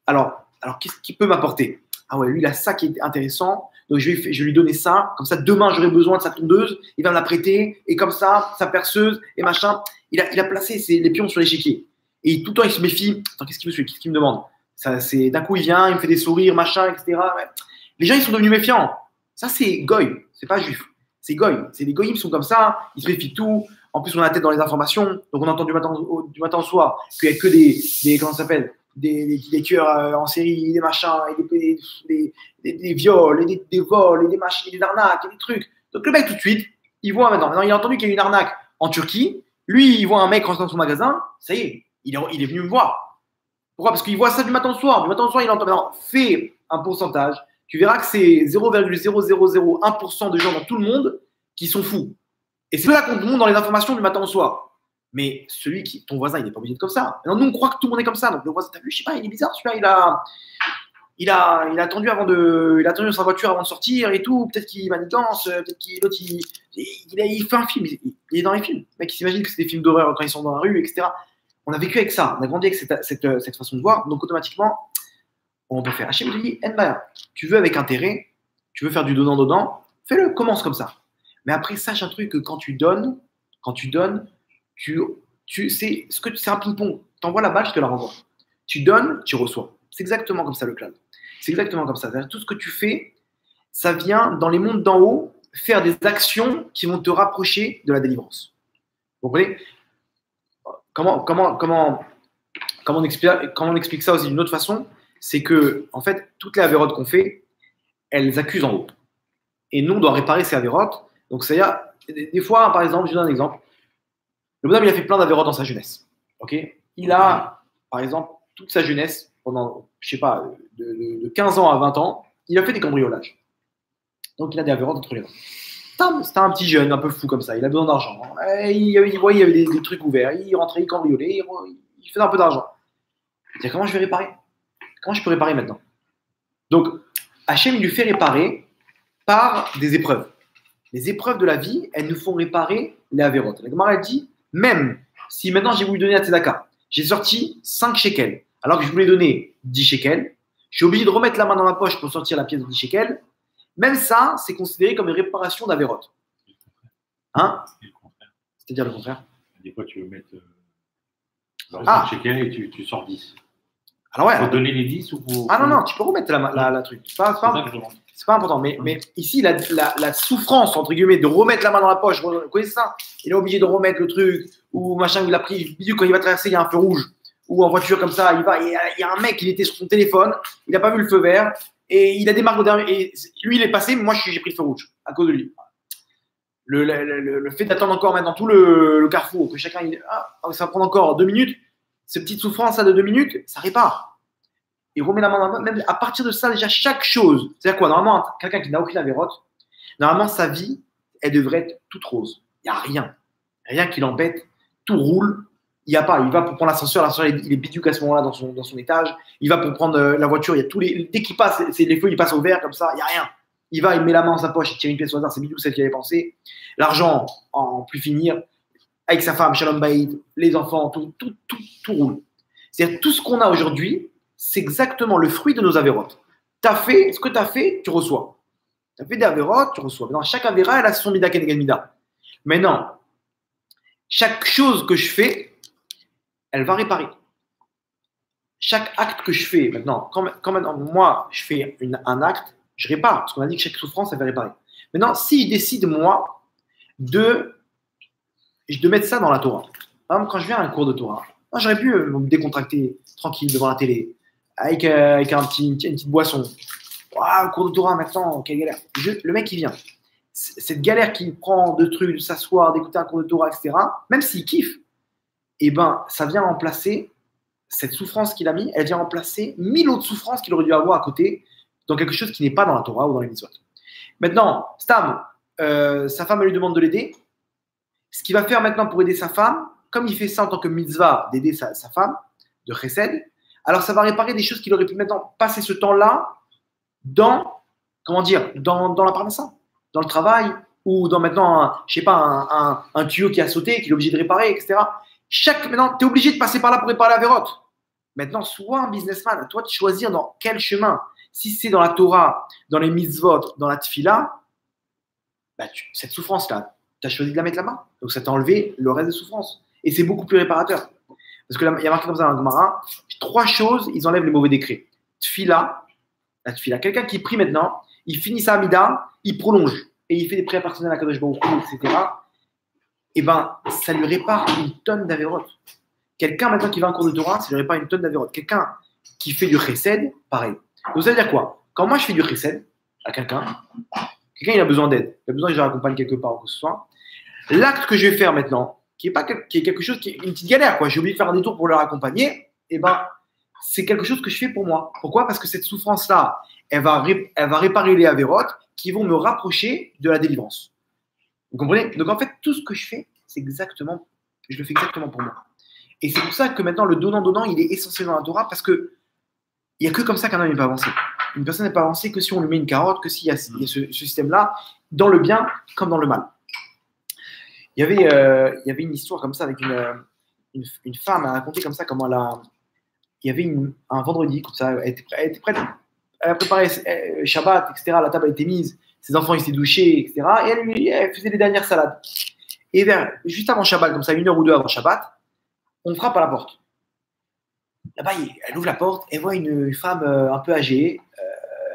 alors qu'est-ce qui peut m'apporter? Ah ouais, lui, il a ça qui est intéressant. Donc, je vais lui donner ça. Comme ça, demain, j'aurai besoin de sa tondeuse. Il va me la prêter. Et comme ça, sa perceuse et machin. Il a placé les pions sur l'échiquier. Et tout le temps, il se méfie. Attends, qu'est-ce qu'il me fait? Qu'est-ce qu'il me demande? D'un coup, il vient, il me fait des sourires, machin, etc. Ouais. Les gens, ils sont devenus méfiants. Ça, c'est goy. C'est pas juif. C'est goy. C'est les goyim sont comme ça. Ils se méfient de tout. En plus, on a la tête dans les informations. Donc, on entend du matin au soir qu'il n'y a que des comment ça s'appelle? Des tueurs en série, des machins, et des viols, et des vols, et des machins, et des arnaques, et des trucs. Donc le mec, tout de suite, il voit maintenant il a entendu qu'il y a eu une arnaque en Turquie. Lui, il voit un mec rentrer dans son magasin. Ça y est, il est venu me voir. Pourquoi? Parce qu'il voit ça du matin au soir. Du matin au soir, il entend maintenant, fais un pourcentage. Tu verras que c'est 0,0001% de gens dans tout le monde qui sont fous. Et c'est là qu'on te montre dans les informations du matin au soir. Mais ton voisin, il n'est pas obligé de comme ça. Maintenant, nous, on croit que tout le monde est comme ça. Donc, le voisin, t'as vu, je sais pas, il est bizarre, celui-là, il a attendu il a attendu dans sa voiture avant de sortir et tout. Peut-être qu'il manigance, peut-être l'autre, il fait un film. Il est dans les films. Le mec, il s'imagine que c'est des films d'horreur quand ils sont dans la rue, etc. On a vécu avec ça. On a grandi avec cette façon de voir. Donc, automatiquement, on peut faire. Hachem dit, tu veux avec intérêt, tu veux faire du donnant-donnant, fais-le, commence comme ça. Mais après, sache un truc que quand tu donnes, c'est un ping-pong. Tu envoies la balle, je te la renvoie. Tu donnes, tu reçois. C'est exactement comme ça le cloud. C'est exactement comme ça. C'est-à-dire, tout ce que tu fais, ça vient dans les mondes d'en haut faire des actions qui vont te rapprocher de la délivrance. Vous comprenez? Comment on explique ça aussi d'une autre façon? C'est que, en fait, toutes les avérotes qu'on fait, elles accusent en haut. Et nous, on doit réparer ces avérotes. Donc, c'est-à-dire, des fois, par exemple, je donne un exemple. Le bonhomme, il a fait plein d'avérotes dans sa jeunesse. Okay, il a, par exemple, toute sa jeunesse, pendant, je sais pas, de 15 ans à 20 ans, il a fait des cambriolages. Donc, il a des avérotes entre les mains. C'était un petit jeune un peu fou comme ça. Il a besoin d'argent. Il voyait, il y avait des trucs ouverts. Il rentrait, il cambriolait, il faisait un peu d'argent. Il dit, comment je vais réparer? Comment je peux réparer maintenant? Donc, Hachem, il lui fait réparer par des épreuves. Les épreuves de la vie, elles nous font réparer les avérotes. La Gemara, elle dit, même si maintenant j'ai voulu donner à Tzedaka, j'ai sorti 5 shekels, alors que je voulais donner 10 shekels, je suis obligé de remettre la main dans ma poche pour sortir la pièce de 10 shekels. Même ça, c'est considéré comme une réparation d'avérote. Hein? C'est-à-dire le contraire. Des fois, tu veux mettre 5 shekels et tu sors 10. Alors ouais. Faut donner les 10 ou pour... Ah non, tu peux remettre la truc. C'est pas important. Mais ici, la souffrance, entre guillemets, de remettre la main dans la poche, vous connaissez ça? Il est obligé de remettre le truc, ou machin, il a pris, quand il va traverser, il y a un feu rouge, ou en voiture comme ça, il y a un mec, il était sur son téléphone, il n'a pas vu le feu vert, et il a démarré au dernier, et lui, il est passé, mais moi, j'ai pris le feu rouge, à cause de lui. Le fait d'attendre encore maintenant tout le carrefour, que chacun, ça va prendre encore 2 minutes, ces petites souffrances de 2 minutes, ça répare. Il remet la main dans la main, même à partir de ça, déjà, chaque chose. C'est-à-dire quoi? Normalement, quelqu'un qui n'a aucune avérote, normalement, sa vie, elle devrait être toute rose. Il n'y a rien. Rien qui l'embête. Tout roule. Il n'y a pas. Il va pour prendre l'ascenseur il est bidouque à ce moment-là dans son étage. Il va pour prendre la voiture, il y a dès qu'il passe, les feux, ils passent au vert comme ça, il n'y a rien. Il va, il met la main dans sa poche, il tire une pièce au hasard, c'est bidouque celle qu'il avait pensé. L'argent, en plus finir. avec sa femme, Shalom Baïd, les enfants, tout roule. C'est-à-dire tout ce qu'on a aujourd'hui, c'est exactement le fruit de nos avérotes. Tu as fait ce que tu as fait, tu reçois. Tu as fait des avérotes, tu reçois. Maintenant, chaque avéra, elle a son mida keneged mida. Maintenant, chaque chose que je fais, elle va réparer. Chaque acte que je fais, maintenant, quand maintenant moi, je fais un acte, je répare. Parce qu'on a dit que chaque souffrance, elle va réparer. Maintenant, si je décide, moi, de mettre ça dans la Torah. Par exemple, quand je viens à un cours de Torah, moi, j'aurais pu me décontracter tranquille devant la télé, avec une petite boisson. Waouh, cours de Torah maintenant, quelle galère. Le mec, il vient. Cette galère qu'il prend de trucs, de s'asseoir, d'écouter un cours de Torah, etc., même s'il kiffe, eh ben, ça vient remplacer cette souffrance qu'il a mis, elle vient remplacer 1000 autres souffrances qu'il aurait dû avoir à côté dans quelque chose qui n'est pas dans la Torah ou dans les mitzvot. Maintenant, Stam, sa femme elle lui demande de l'aider. Ce qu'il va faire maintenant pour aider sa femme, comme il fait ça en tant que mitzvah, d'aider sa femme, de chesed, alors ça va réparer des choses qu'il aurait pu maintenant passer ce temps-là dans, dans la parnassa, dans le travail, ou dans maintenant, un tuyau qui a sauté, qu'il est obligé de réparer, etc. Maintenant, tu es obligé de passer par là pour réparer la vérote. Maintenant, sois un businessman, à toi de choisir dans quel chemin. Si c'est dans la Torah, dans les mitzvot, dans la tfila, bah, cette souffrance-là, tu as choisi de la mettre là-bas. Donc, ça t'a enlevé le reste de souffrance. Et c'est beaucoup plus réparateur. Parce que là, il y a marqué comme ça dans le Gemara, 3 choses, ils enlèvent les mauvais décrets. Tfila, la tfila. Quelqu'un qui prie maintenant, il finit sa amida, il prolonge. Et il fait des prières personnelles à Kadosh Baruch Hu, etc. Eh ben, ça lui répare une tonne d'avérotes. Quelqu'un maintenant qui va en cours de Torah, ça lui répare une tonne d'avérotes. Quelqu'un qui fait du chesed, pareil. Donc ça veut dire quoi? Quand moi je fais du chesed à quelqu'un il a besoin d'aide, il a besoin que je l'accompagne quelque part ou que ce soit. L'acte que je vais faire maintenant, qui est quelque chose qui est une petite galère, quoi. J'ai oublié de faire un détour pour leur accompagner, eh ben, c'est quelque chose que je fais pour moi. Pourquoi? Parce que cette souffrance-là, elle va réparer les avérotes qui vont me rapprocher de la délivrance. Vous comprenez? Donc en fait, tout ce que je fais, je le fais exactement pour moi. Et c'est pour ça que maintenant, le donnant-donnant, il est essentiel dans la Torah parce que il n'y a que comme ça qu'un homme n'est pas avancé. Une personne n'est pas avancée que si on lui met une carotte, que s'il y a ce système-là, dans le bien comme dans le mal. Il y avait une histoire comme ça avec une femme à raconter comme ça comment il y avait un vendredi comme ça, elle était prête, elle a préparé Shabbat, etc. La table a été mise, ses enfants ils s'étaient douchés, etc. Et elle faisait les dernières salades. Et juste avant Shabbat, comme ça, 1 heure ou 2 avant Shabbat, on frappe à la porte. Là-bas, elle ouvre la porte, elle voit une femme un peu âgée.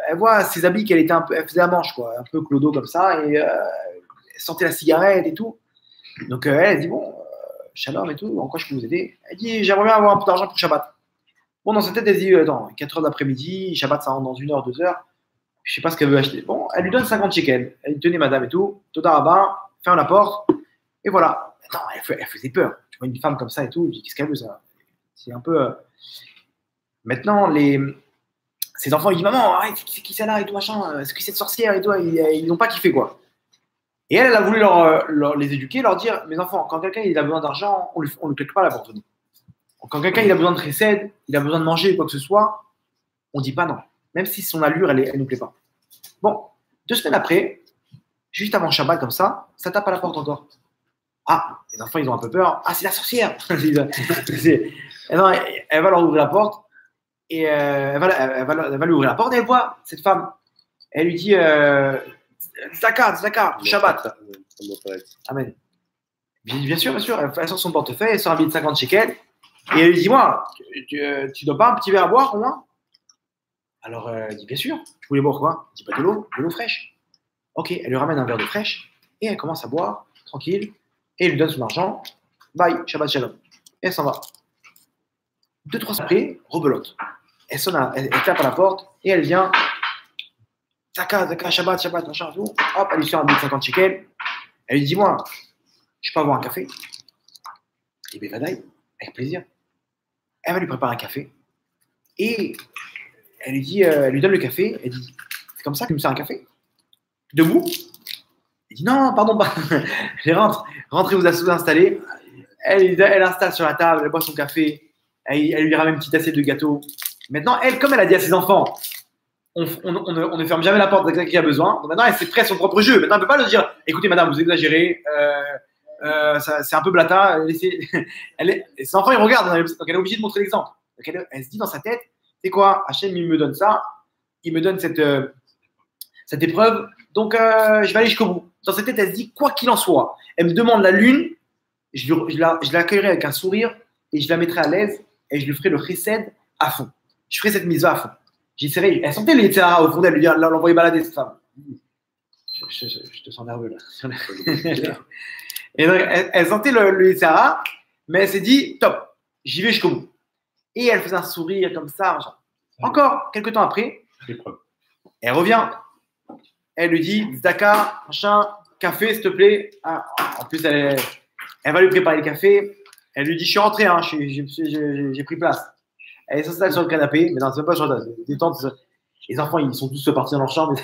Elle voit ses habits qu'elle faisait à manche, quoi, un peu clodo comme ça, et elle sentait la cigarette et tout. Donc elle dit bon, shalom et tout, en quoi je peux vous aider? Elle dit j'aimerais bien avoir un peu d'argent pour Shabbat. Bon, dans sa tête, elle dit attends, 4 heures d'après-midi, Shabbat ça rentre dans 1 heure, 2 heures. Je sais pas ce qu'elle veut acheter. Bon, elle lui donne 50 shekels. Elle dit tenez madame et tout, Toda Rabba, ferme la porte, et voilà. Attends, elle faisait peur. Tu vois une femme comme ça et tout, je dis qu'est-ce qu'elle veut ça? C'est un peu. Maintenant, ses enfants, ils disent maman, arrête, c'est qui ça là et tout machin, c'est qui cette sorcière et tout, ils n'ont pas kiffé quoi. Et elle a voulu les éduquer, leur dire mes enfants, quand quelqu'un il a besoin d'argent, on ne claque pas la porte. Quand quelqu'un il a besoin de chesed, il a besoin de manger quoi que ce soit, on dit pas non, même si son allure elle nous plaît pas. Bon, 2 semaines après, juste avant Shabbat comme ça tape à la porte encore. Ah, les enfants ils ont un peu peur. Ah, c'est la sorcière. Elle va leur ouvrir la porte. Et elle va lui ouvrir la porte et elle voit cette femme. Elle lui dit Zakar, Shabbat. Amen. Bien sûr. Elle sort son portefeuille, elle sort un billet de 50 shekels et elle lui dit moi, tu dois pas un petit verre à boire au moins? Alors elle dit bien sûr. Tu voulais boire quoi? Elle dit pas de l'eau fraîche. Ok, elle lui ramène un verre de fraîche et elle commence à boire tranquille et elle lui donne son argent. Bye, Shabbat Shalom. Et elle s'en va. 2-3 semaines après, rebelote. Elle tape à la porte et elle vient. Zaka, Shabbat, machin, tout. Hop, elle lui sort un billet de 50 shekels. Elle lui dit moi, je peux avoir un café? Et bien, Vadaï, avec plaisir. Elle va lui préparer un café. Et elle lui donne le café. Elle dit c'est comme ça que tu me sers un café? Debout? Elle dit non, pardon, pas. Rentrez vous installer. Elle installe sur la table, elle boit son café. Elle lui ramène une petite assiette de gâteau. Maintenant, elle, comme elle a dit à ses enfants, on ne ferme jamais la porte de quelqu'un qui a besoin. Donc maintenant, elle s'est prête à son propre jeu. Maintenant, elle ne peut pas lui dire écoutez, madame, vous exagérez. c'est un peu blata. Ses enfants, ils regardent, donc elle est obligée de montrer l'exemple. Donc elle se dit dans sa tête, c'est quoi, Hachem, il me donne ça, il me donne cette épreuve, donc je vais aller jusqu'au bout. Dans sa tête, elle se dit, quoi qu'il en soit, elle me demande la lune, je l'accueillerai avec un sourire et je la mettrai à l'aise et je lui ferai le chesed à fond. Je ferai cette mise à fond. J'essaierai. Elle sentait les Yitzhara au fond d'elle, lui dire, l'envoyer balader cette femme. Je te sens nerveux là. Et donc, elle sentait le Yitzhara, mais elle s'est dit, top, j'y vais jusqu'au bout. Et elle faisait un sourire comme ça. Encore, quelques temps après, elle revient. Elle lui dit, Zdaka, machin, café, s'il te plaît. Ah, en plus, elle va lui préparer le café. Elle lui dit, je suis rentré, hein, j'ai pris place. Elle s'installe sur le canapé, mais non, c'est même pas sur la détente. Les enfants, ils sont tous partis dans leur chambre.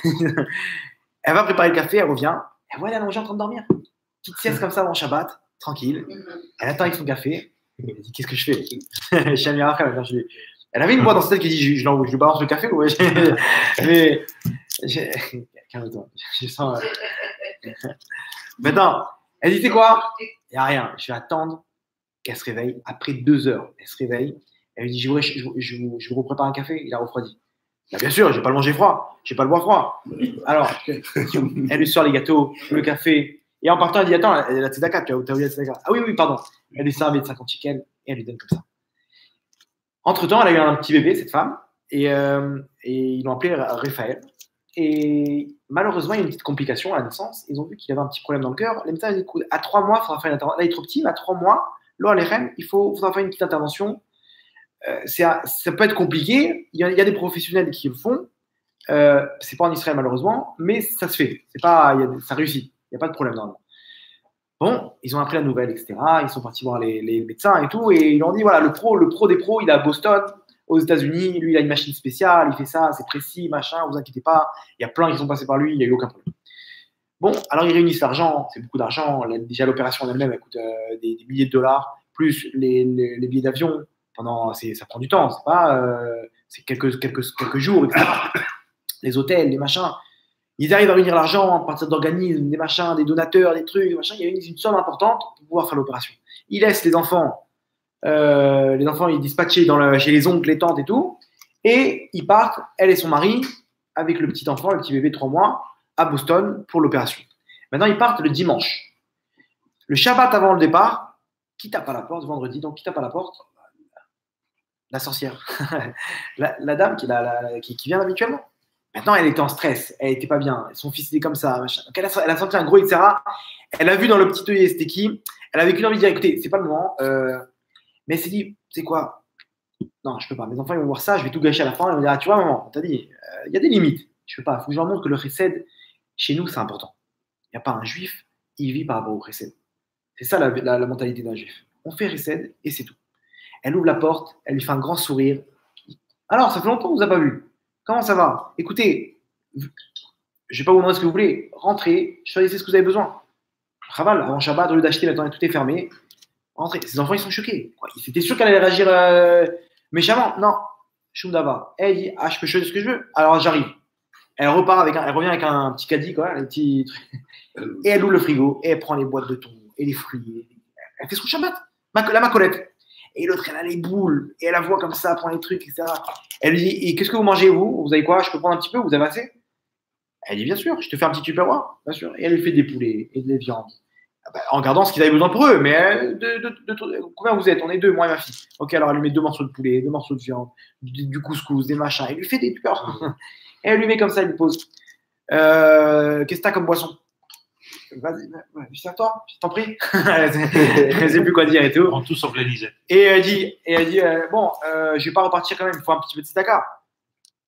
Elle va préparer le café, elle revient. Elle voit, elle est allongée en train de dormir. Petite sieste comme ça avant Shabbat, tranquille. Elle attend avec son café. Elle dit, qu'est-ce que je fais? Elle avait une voix dans sa tête qui dit, je lui balance le café. Ouais. Mais, calme-toi. Je sens. Maintenant, elle dit, c'est quoi? Il n'y a rien. Je vais attendre qu'elle se réveille. Après 2 heures, elle se réveille. Elle lui dit, je vous prépare un café. Il a refroidi. Bah, bien sûr, je ne vais pas le manger froid. Je ne vais pas le boire froid. Alors, elle lui sort les gâteaux, le café. Et en partant, elle dit, attends, la tzedaka, tu as oublié la tzedaka. Ah oui, pardon. Elle lui sert un billet de 50 shekels et elle lui donne comme ça. Entre-temps, elle a eu un petit bébé, cette femme. Et ils l'ont appelé Raphaël. Et malheureusement, il y a une petite complication à la naissance. Ils ont vu qu'il avait un petit problème dans le cœur. Les médecins ont dit, écoute, à 3 mois, il faudra faire une intervention. Là, il est trop petit, mais à 3 mois, l'eau à l'ERM, il faudra faire une petite intervention. Ça peut être compliqué. Il y a des professionnels qui le font. C'est pas en Israël, malheureusement, mais ça se fait. Ça réussit. Il n'y a pas de problème normalement. Bon, ils ont appris la nouvelle, etc. Ils sont partis voir les médecins et tout. Et ils leur ont dit, voilà, le pro des pros, il est à Boston, aux États-Unis. Lui, il a une machine spéciale. Il fait ça, c'est précis, machin. Vous inquiétez pas. Il y a plein qui sont passés par lui. Il n'y a eu aucun problème. Bon, alors ils réunissent l'argent. C'est beaucoup d'argent. Déjà, l'opération en elle-même, elle coûte des milliers de dollars, plus les billets d'avion. Ça prend du temps. C'est pas, c'est quelques jours, etc. Les hôtels, les machins. Ils arrivent à réunir l'argent à partir d'organismes, des machins, des donateurs, des trucs, des machins. Il y a une somme importante pour pouvoir faire l'opération. Ils laissent les enfants, ils dispatchés chez les oncles, les tantes et tout, et ils partent, elle et son mari, avec le petit enfant, le petit bébé de 3 mois, à Boston pour l'opération. Maintenant, ils partent le dimanche. Le Shabbat avant le départ, qui tape à la porte, vendredi, donc qui tape à la porte? La sorcière. la dame qui vient habituellement. Maintenant, elle était en stress, elle n'était pas bien, son fils était comme ça, machin. Donc elle a senti un gros etc. Elle a vu dans le petit œil, c'était qui? Elle avait qu'une envie de dire, écoutez, c'est pas le moment, mais elle s'est dit, c'est quoi? Non, je peux pas, mes enfants ils vont voir ça, je vais tout gâcher à la fin, ils vont dire, ah, tu vois maman, on t'a dit, il y a des limites, je peux pas, il faut que je leur montre que le chesed, chez nous, c'est important. Il n'y a pas un juif, il vit par rapport au chesed. C'est ça la mentalité d'un juif. On fait chesed et c'est tout. Elle ouvre la porte, elle lui fait un grand sourire. Alors, ça fait longtemps qu'on ne vous a pas vu. Comment ça va? Écoutez, je ne vais pas vous demander ce que vous voulez. Rentrez, choisissez ce que vous avez besoin. Raval, avant Shabbat, au lieu d'acheter, maintenant tout est fermé. Rentrez. Ces enfants, ils sont choqués. Ils étaient sûrs qu'elle allait réagir méchamment. Non, Shumdava. Elle dit, ah, je peux choisir ce que je veux. Alors j'arrive. Elle revient avec un petit caddie, quoi, un petit truc. Et elle ouvre le frigo, et elle prend les boîtes de thon, et les fruits. Elle fait son Shabbat. La macolette. Et l'autre, elle a les boules, et elle la voit comme ça, elle prend les trucs, etc. Elle lui dit, et qu'est-ce que vous mangez, vous? Vous avez quoi? Je peux prendre un petit peu? Vous avez assez? Elle dit, bien sûr, je te fais un petit tupperware, bien sûr. Et elle lui fait des poulets et des viandes. En regardant ce qu'ils avaient besoin pour eux. Mais combien vous êtes? On est 2, moi et ma fille. Ok, alors elle lui met 2 morceaux de poulet, 2 morceaux de viande, du couscous, des machins. Elle lui fait des tupperwares. Et elle lui met comme ça, elle lui pose. Qu'est-ce que t'as comme boisson? Vas-y, c'est à toi, je t'en prie. Elle ne sait plus quoi dire et tout. On tous organisés. Et elle dit, bon, je vais pas repartir quand même, il faut un petit peu de tzedaka.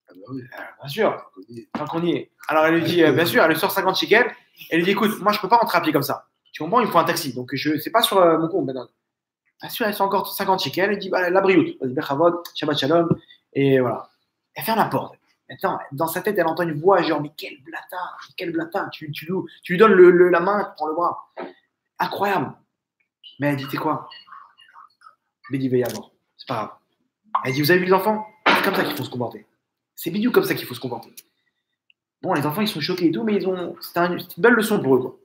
Bien sûr, tant qu'on y est. Alors elle lui dit, bien sûr, elle lui sort 50 shekels. Elle lui dit, écoute, moi je peux pas rentrer à pied comme ça. Tu comprends, il faut un taxi. Donc c'est pas sur mon compte maintenant. Bien sûr, elle sort encore 50 shekels. Elle dit, bah, la brioute. Vas-y, Bechavod, Shabbat Shalom. Et voilà. Elle ferme la porte. Maintenant, dans sa tête, elle entend une voix genre, mais quel blata, tu lui donnes la main, tu prends le bras. Incroyable. Mais elle dit, tu sais quoi? Bédi Veillamor, c'est pas grave. Elle dit, vous avez vu les enfants? C'est comme ça qu'il faut se comporter. C'est bidou comme ça qu'il faut se comporter. Bon, les enfants, ils sont choqués et tout, mais c'est une belle leçon pour eux, quoi.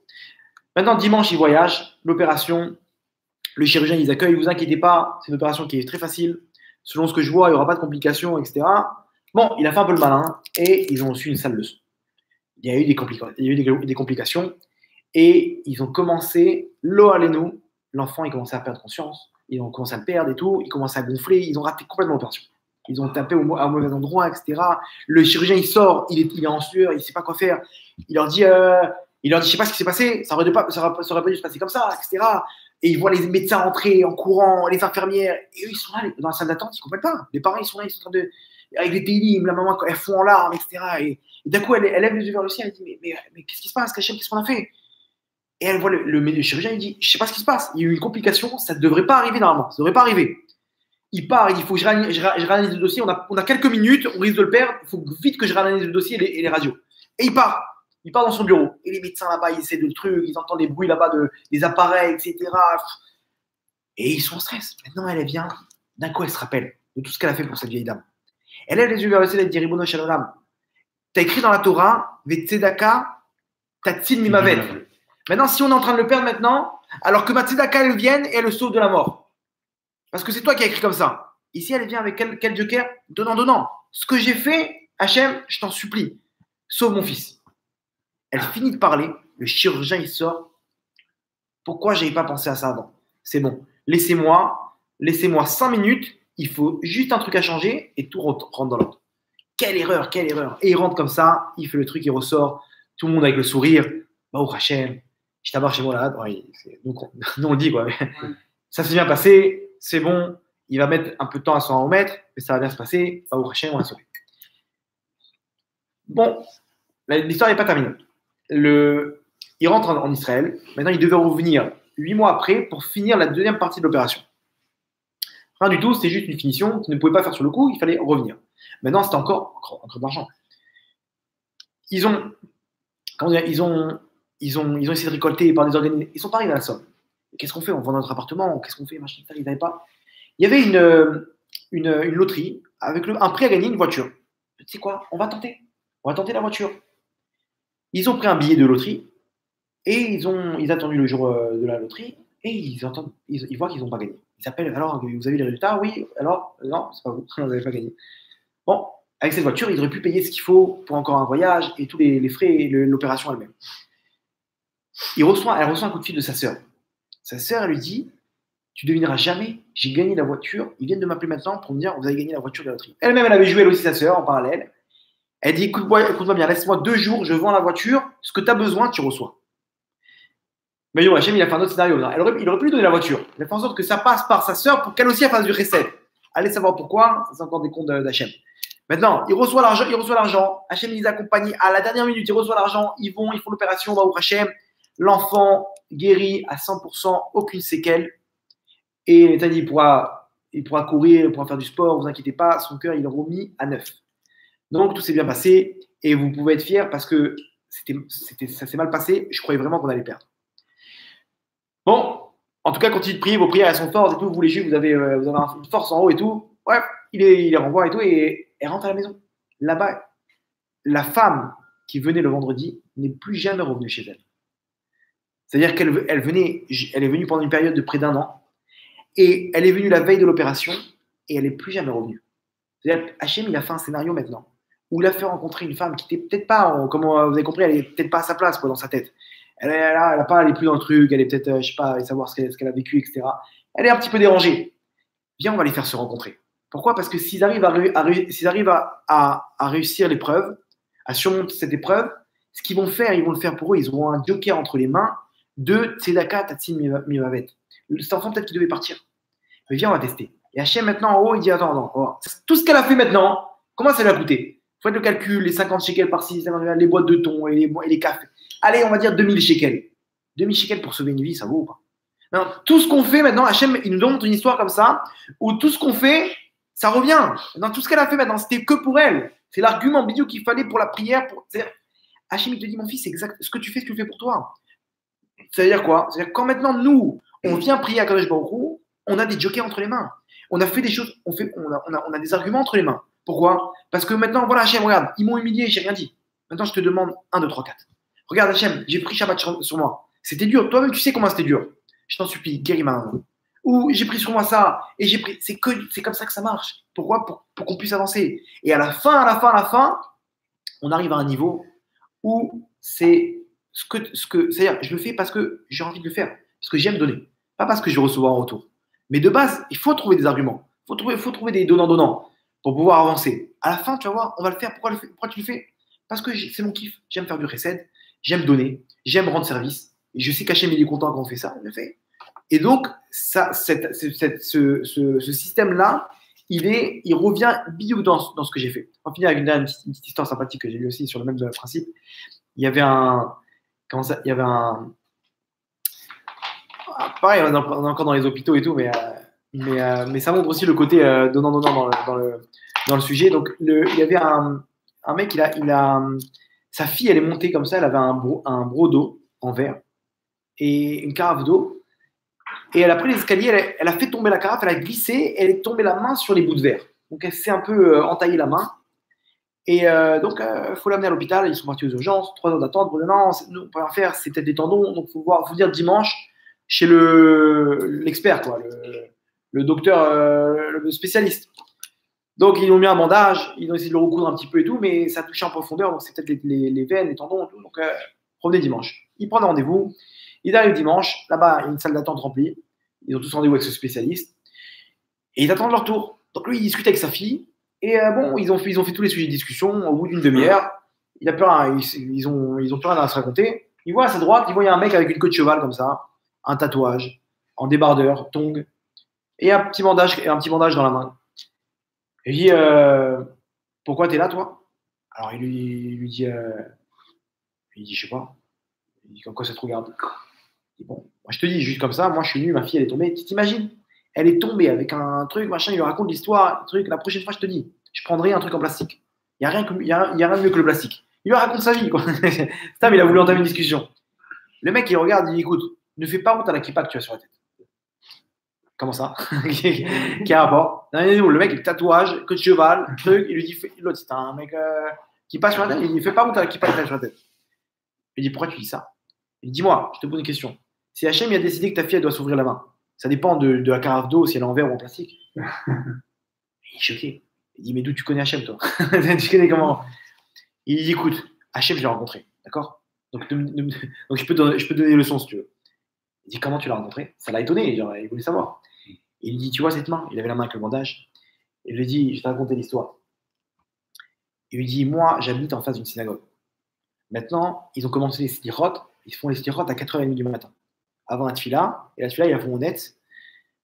Maintenant, dimanche, ils voyagent. L'opération, le chirurgien, ils accueillent. Ne vous inquiétez pas, c'est une opération qui est très facile. Selon ce que je vois, il n'y aura pas de complications, etc. Bon, il a fait un peu le malin et ils ont reçu une sale leçon. Il y a eu des complications et ils ont commencé, l'eau à nous, l'enfant, il commençait à perdre conscience. Ils ont commencé à le perdre et tout. Il commençait à gonfler. Ils ont raté complètement l'opération. Ils ont tapé au mauvais endroit, etc. Le chirurgien, il sort, il est en sueur, il ne sait pas quoi faire. Il leur dit, je ne sais pas ce qui s'est passé, ça aurait pas dû se passer comme ça, etc. Et il voit les médecins rentrer en courant, les infirmières. Et eux, ils sont là, dans la salle d'attente, ils ne comprennent pas. Les parents, ils sont là, ils sont en train de. Avec les télim, la maman, elle fond en larmes, etc. Et d'un coup, elle lève les yeux vers le ciel, elle dit, mais qu'est-ce qui se passe, Kachem, qu'est-ce qu'on a fait? Et elle voit le chirurgien, il dit, je ne sais pas ce qui se passe. Il y a eu une complication, ça ne devrait pas arriver normalement, ça ne devrait pas arriver. Il part, il dit, il faut que je réanalyse le dossier, on a quelques minutes, on risque de le perdre, il faut vite que je réanalyse le dossier et les radios. Et il part dans son bureau. Et les médecins là-bas, ils essaient de le truc, ils entendent les bruits là-bas des appareils, etc. Et ils sont en stress. Maintenant, elle vient, d'un coup, elle se rappelle de tout ce qu'elle a fait pour cette vieille dame. Elle lève les yeux vers le ciel et elle dit, Ribono Shalom, tu as écrit dans la Torah, Vetzedaka, Tatsil Mimavet. Maintenant, si on est en train de le perdre maintenant, alors que ma Tzedaka, elle vienne et elle le sauve de la mort. Parce que c'est toi qui as écrit comme ça. Ici, elle vient avec quel joker? Donnant. Ce que j'ai fait, Hachem, je t'en supplie, sauve mon fils. Elle finit de parler, le chirurgien, il sort. Pourquoi je n'avais pas pensé à ça avant? C'est bon, laissez-moi 5 minutes, il faut juste un truc à changer et tout rentre dans l'ordre. Quelle erreur. Et il rentre comme ça, il fait le truc, il ressort, tout le monde avec le sourire. Oh Hachem, je t'amarre chez moi là. Ouais, nous on le dit quoi. Ça s'est bien passé. C'est bon, il va mettre un peu de temps à s'en remettre, mais ça va bien se passer. Au prochain, on va sauver. Bon, l'histoire n'est pas terminée. Il rentre en Israël. Maintenant, il devait revenir 8 mois après pour finir la deuxième partie de l'opération. Rien du tout, c'était juste une finition qu'il ne pouvait pas faire sur le coup, il fallait revenir. Maintenant, c'était encore d'argent. Ils ont essayé de récolter par des organismes. Ils sont pas arrivés à la somme. Qu'est-ce qu'on fait? On vend notre appartement? Qu'est-ce qu'on fait? Machin, ils n'avaient pas. Il y avait une loterie avec un prix à gagner, une voiture. Tu sais quoi? On va tenter la voiture. Ils ont pris un billet de loterie et ils ont attendu le jour de la loterie et ils voient qu'ils n'ont pas gagné. Ils s'appellent, alors vous avez les résultats? Oui, alors non, c'est pas vous, vous n'avez pas gagné. Bon, avec cette voiture, ils auraient pu payer ce qu'il faut pour encore un voyage et tous les frais et l'opération elle-même. Elle reçoit un coup de fil de sa sœur. Sa sœur, elle lui dit, tu ne devineras jamais, j'ai gagné la voiture. Ils viennent de m'appeler maintenant pour me dire, vous avez gagné la voiture de la loterie. Elle-même, elle avait joué, elle aussi, sa sœur, en parallèle. Elle dit, écoute-moi bien, laisse-moi 2 jours, je vends la voiture, ce que tu as besoin, tu reçois. Mais Hachem, il a fait un autre scénario. Il aurait pu lui donner la voiture. Il a fait en sorte que ça passe par sa sœur pour qu'elle aussi fasse du recette. Allez savoir pourquoi, c'est encore des comptes d'Hachem. Maintenant, il reçoit l'argent. Hachem les accompagne à la dernière minute, il reçoit l'argent, ils font l'opération, va au Hachem. L'enfant guéri à 100%, aucune séquelle. Et l'État dit, il pourra courir, il pourra faire du sport, ne vous inquiétez pas, son cœur, il est remis à 9. Donc, tout s'est bien passé et vous pouvez être fiers parce que ça s'est mal passé. Je croyais vraiment qu'on allait perdre. Bon, en tout cas, continuez de prier, vos prières, elles sont fortes et tout. Vous, les Juifs, vous avez une force en haut et tout. Ouais, il les renvoie et tout et elle rentre à la maison. Là-bas, la femme qui venait le vendredi n'est plus jamais revenue chez elle. C'est-à-dire qu'elle est venue pendant une période de près d'1 an et elle est venue la veille de l'opération et elle n'est plus jamais revenue. C'est-à-dire Hachem, il a fait un scénario maintenant où il a fait rencontrer une femme qui n'était peut-être pas, comme vous avez compris, elle n'est peut-être pas à sa place quoi, dans sa tête. Elle n'est plus dans le truc, elle est peut-être, je ne sais pas, savoir ce qu'elle a vécu, etc. Elle est un petit peu dérangée. Viens, on va les faire se rencontrer. Pourquoi? Parce que s'ils arrivent à réussir l'épreuve, à surmonter cette épreuve, ce qu'ils vont faire, ils vont le faire pour eux. Ils auront un joker entre les mains de Tzedaka Tatsil Mimavet. Cet enfant, peut-être qu'il devait partir. Mais viens, on va tester. Et Hachem, maintenant, en haut, il dit attends. Tout ce qu'elle a fait maintenant, comment ça lui a coûté? Faites le calcul, les 50 shekels par-ci, les boîtes de thon et les cafés. Allez, on va dire 2000 shekels. 2000 shekels pour sauver une vie, ça vaut ou pas? Non, tout ce qu'on fait maintenant, Hachem, il nous montre une histoire comme ça, où tout ce qu'on fait, ça revient. Dans tout ce qu'elle a fait maintenant, c'était que pour elle. C'est l'argument bidou qu'il fallait pour la prière. Hachem, il te dit, mon fils, c'est exact. Ce que tu fais, ce que tu fais pour toi. C'est-à-dire quoi? C'est-à-dire quand maintenant, nous, on vient prier à Kadosh Baruch Hu, on a des jokers entre les mains. On a fait des choses, on a des arguments entre les mains. Pourquoi? Parce que maintenant, voilà, Hachem, regarde, ils m'ont humilié, j'ai rien dit. Maintenant, je te demande 1, 2, 3, 4. Regarde, Hachem, j'ai pris Shabbat sur moi. C'était dur. Toi-même, tu sais comment c'était dur. Je t'en supplie, guéris ma maman. Ou j'ai pris sur moi ça, et j'ai pris. C'est comme ça que ça marche. Pourquoi? Pour qu'on puisse avancer. Et à la fin, on arrive à un niveau où c'est c'est-à-dire, je le fais parce que j'ai envie de le faire, parce que j'aime donner, pas parce que je vais recevoir en retour. Mais de base, il faut trouver des arguments, faut trouver des donnants-donnants pour pouvoir avancer. À la fin, tu vas voir, on va le faire. Pourquoi tu le fais? Parce que c'est mon kiff. J'aime faire du recette, j'aime donner, j'aime rendre service. Et je sais qu'Hachem il est content quand on fait ça, je le fais. Et donc, ce système-là, il revient bio dans ce que j'ai fait. On finit avec une petite histoire sympathique que j'ai lue aussi sur le même principe. Il y avait pareil, on est encore dans les hôpitaux et tout, mais ça montre aussi le côté donnant dans le sujet. Donc, il y avait un mec, sa fille, elle est montée comme ça, elle avait un broc d'eau en verre et une carafe d'eau. Et elle a pris les escaliers, elle a fait tomber la carafe, elle a glissé, elle est tombée la main sur les bouts de verre. Donc, elle s'est un peu entaillée la main. Et donc, il faut l'amener à l'hôpital. Ils sont partis aux urgences, 3 heures d'attente. Non, nous, on peut rien faire, c'est peut-être des tendons. Donc, il faut dire dimanche chez l'expert, quoi, le docteur, le spécialiste. Donc, ils ont mis un bandage, ils ont essayé de le recoudre un petit peu et tout, mais ça a touché en profondeur. Donc, c'est peut-être les veines, les tendons et tout. Donc, revenez dimanche. Ils prennent rendez-vous. Ils arrivent dimanche. Là-bas, il y a une salle d'attente remplie. Ils ont tous rendez-vous avec ce spécialiste. Et ils attendent leur tour. Donc, lui, il discute avec sa fille. Et bon, ils ont fait tous les sujets de discussion. Au bout d'une demi-heure, ils ont plus rien à se raconter. Ils voient à sa droite, il y a un mec avec une queue de cheval comme ça, un tatouage, en débardeur, tongs, et un petit bandage dans la main. Et il dit pourquoi t'es là, toi? Alors il lui dit je sais pas. Il dit comme quoi ça te regarde. Il dit bon, moi je te dis juste comme ça, moi je suis venu, ma fille elle est tombée. Tu t'imagines? Elle est tombée avec un truc, machin, il lui raconte l'histoire, un truc. La prochaine fois, je te dis, je prendrai un truc en plastique. Il n'y a rien de mieux que le plastique. Il lui raconte sa vie, quoi. Stam, il a voulu entamer une discussion. Le mec, il regarde, il dit, écoute, ne fais pas honte à la kippa que tu as sur la tête. Comment ça? Quel rapport? Le mec, il tatouage, queue de cheval, truc, il lui dit, l'autre, c'est un mec qui passe sur la tête, il dit, fais pas honte à la kippa que tu as sur la tête. Il dit, pourquoi tu dis ça? Il dit, dis-moi, je te pose une question. Si Hachem il a décidé que ta fille, elle doit s'ouvrir la main, ça dépend de la carafe d'eau, si elle est en verre ou en plastique. Il est choqué. Il dit, mais d'où tu connais Hachem, toi? Tu connais comment? Il dit, écoute, Hachem, je l'ai rencontré, d'accord? Donc je peux donner des leçons si tu veux. Il dit, comment tu l'as rencontré? Ça l'a étonné, genre, il voulait savoir. Il dit, tu vois cette main? Il avait la main avec le bandage. Il lui dit, je vais te raconter l'histoire. Il lui dit, moi, j'habite en face d'une synagogue. Maintenant, ils ont commencé les slichot. Ils font les slichot à 4h30 du matin. Avant la tfila, et la tfila, ils la font honnête.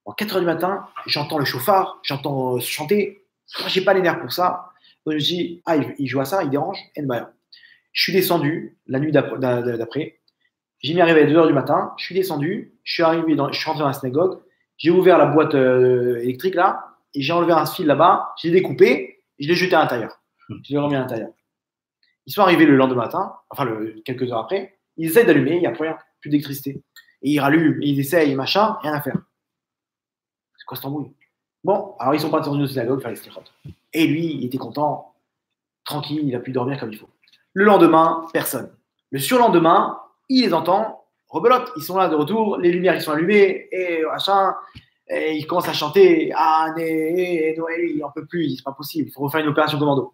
En 4h du matin, j'entends le chauffard, j'entends chanter. Moi, j'ai pas les nerfs pour ça. Donc, je me dis, il joue à ça, il dérange. Je suis descendu la nuit d'après. J'ai mis arrivé à 2h du matin. Je suis descendu. Je suis rentré dans la synagogue. J'ai ouvert la boîte électrique là. Et j'ai enlevé un fil là-bas. Je l'ai découpé. Et je l'ai jeté à l'intérieur. Je l'ai remis à l'intérieur. Ils sont arrivés le lendemain matin. Enfin, quelques heures après. Ils essayent d'allumer. Il n'y a plus rien. Plus d'électricité. Et ils rallument. Ils essayent, machin. Rien à faire. C'est quoi cette embrouille? Bon, alors ils sont partis dans une synagogue faire les slichot. Et lui, il était content. Tranquille. Il a pu dormir comme il faut. Le lendemain, personne. Le surlendemain, il les entend, rebelote, ils sont là de retour, les lumières ils sont allumées, et machin, et ils commencent à chanter, ah, Noël, il n'en peut plus, c'est pas possible, il faut refaire une opération commando.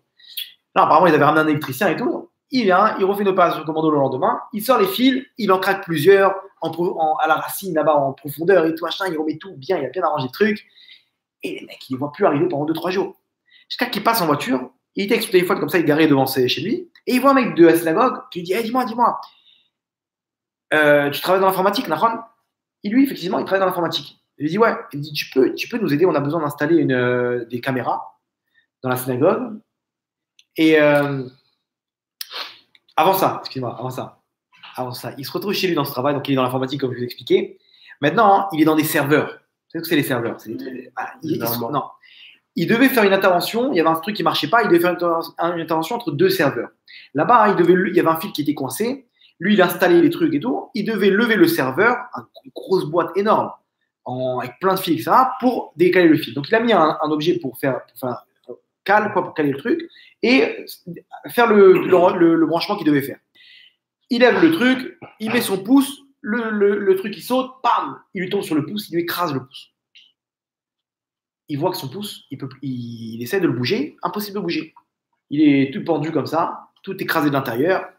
Là, apparemment, ils avaient ramené un électricien et tout. Il vient, il refait une opération commando le lendemain, il sort les fils, il en craque plusieurs, à la racine là-bas en profondeur et tout, machin, il remet tout bien, il a bien arrangé le truc, et les mecs, ils ne voient plus arriver pendant 2-3 jours. Jusqu'à qu'il passe en voiture, il était avec son téléphone comme ça, il est garé devant chez lui, et il voit un mec de la synagogue qui lui dit, hey, dis-moi, tu travailles dans l'informatique, Nahon? Lui, effectivement, il travaille dans l'informatique. Il lui dit, ouais, il dit, tu peux nous aider, on a besoin d'installer des caméras dans la synagogue. Et avant ça, il se retrouve chez lui dans ce travail, donc il est dans l'informatique, comme je vous ai expliqué. Maintenant, il est dans des serveurs. Vous savez ce que c'est les serveurs? Non. Il devait faire une intervention, il y avait un truc qui ne marchait pas, il devait faire une intervention entre 2 serveurs. Là-bas, il y avait un fil qui était coincé. Lui, il a installé les trucs et tout. Il devait lever le serveur, une grosse boîte énorme, avec plein de fils, etc., pour décaler le fil. Donc, il a mis un objet pour faire pour caler le truc, et faire le branchement qu'il devait faire. Il lève le truc, il met son pouce, le truc il saute, bam, il lui tombe sur le pouce, il lui écrase le pouce. Il voit que son pouce, il essaie de le bouger, impossible de bouger. Il est tout pendu comme ça, tout écrasé de l'intérieur.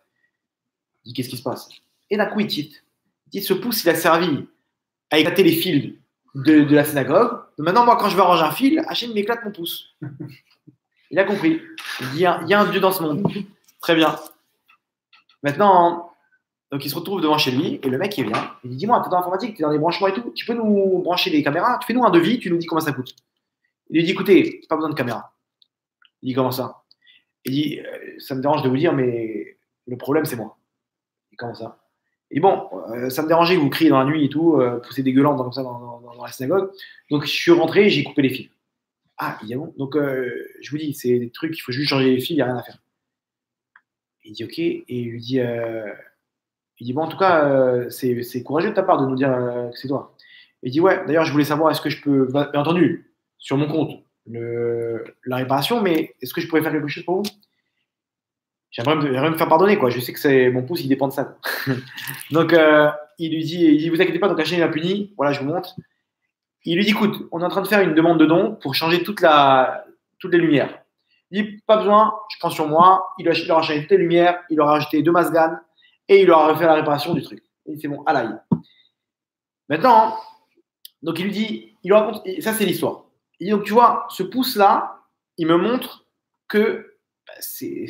Il dit qu'est-ce qui se passe? Et d'un coup il titre. Il dit ce pouce il a servi à éclater les fils de la synagogue. Donc maintenant moi quand je vais arranger un fil, Hachem m'éclate mon pouce. Il a compris. Il dit il y a un Dieu dans ce monde. Très bien. Maintenant, donc il se retrouve devant chez lui et le mec il vient. Il dit dis-moi, t'es dans l'informatique, t'es dans les branchements et tout, tu peux nous brancher les caméras, tu fais nous un devis, tu nous dis comment ça coûte. Il lui dit écoutez, pas besoin de caméra. Il dit comment ça? Il dit ça me dérange de vous dire, mais le problème c'est moi. Et comment ça? Il dit bon, ça me dérangeait que vous criez dans la nuit et tout, pousser des gueulantes comme ça dans la synagogue. Donc je suis rentré, j'ai coupé les fils. Ah, il dit bon. Donc je vous dis, c'est des trucs, il faut juste changer les fils, il n'y a rien à faire. Il dit ok, et il dit bon, en tout cas, c'est courageux de ta part de nous dire que c'est toi. Il dit ouais, d'ailleurs, je voulais savoir, est-ce que je peux, bien entendu, sur mon compte, la réparation, mais est-ce que je pourrais faire quelque chose pour vous? J'aimerais me faire pardonner, quoi. Je sais que c'est mon pouce, il dépend de ça. Donc, il dit, vous inquiétez pas, donc Hachem m'a puni. Voilà, je vous montre. Il lui dit, écoute, on est en train de faire une demande de don pour changer toutes les lumières. Il dit, pas besoin, je prends sur moi. Il leur a changé toutes les lumières, il leur a ajouté 2 masganes et il leur a refait la réparation du truc. Et c'est bon, à l'ail. Maintenant, donc il lui dit, il lui raconte, et ça c'est l'histoire. Il dit, donc tu vois, ce pouce-là, il me montre que c'est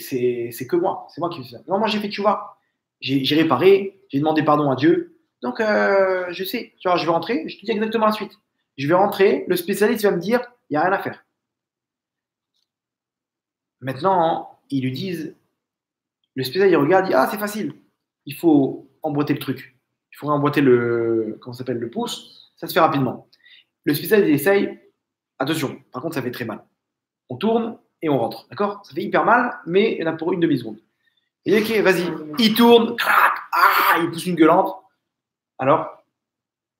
que moi, c'est moi qui fais ça. Non, moi j'ai fait, tu vois, j'ai réparé, j'ai demandé pardon à Dieu. Donc je sais, tu vois, je vais rentrer, je te dis exactement la suite. Je vais rentrer, le spécialiste va me dire, il n'y a rien à faire. Maintenant, ils lui disent, le spécialiste il regarde, il dit, ah c'est facile, il faut emboîter le truc. Il faut emboîter comment ça s'appelle, le pouce, ça se fait rapidement. Le spécialiste il essaye, attention, par contre ça fait très mal. On tourne et on rentre, d'accord? Ça fait hyper mal, mais il y en a pour une demi-seconde. Il dit, ok, vas-y, il tourne, crac, il pousse une gueulante. Alors,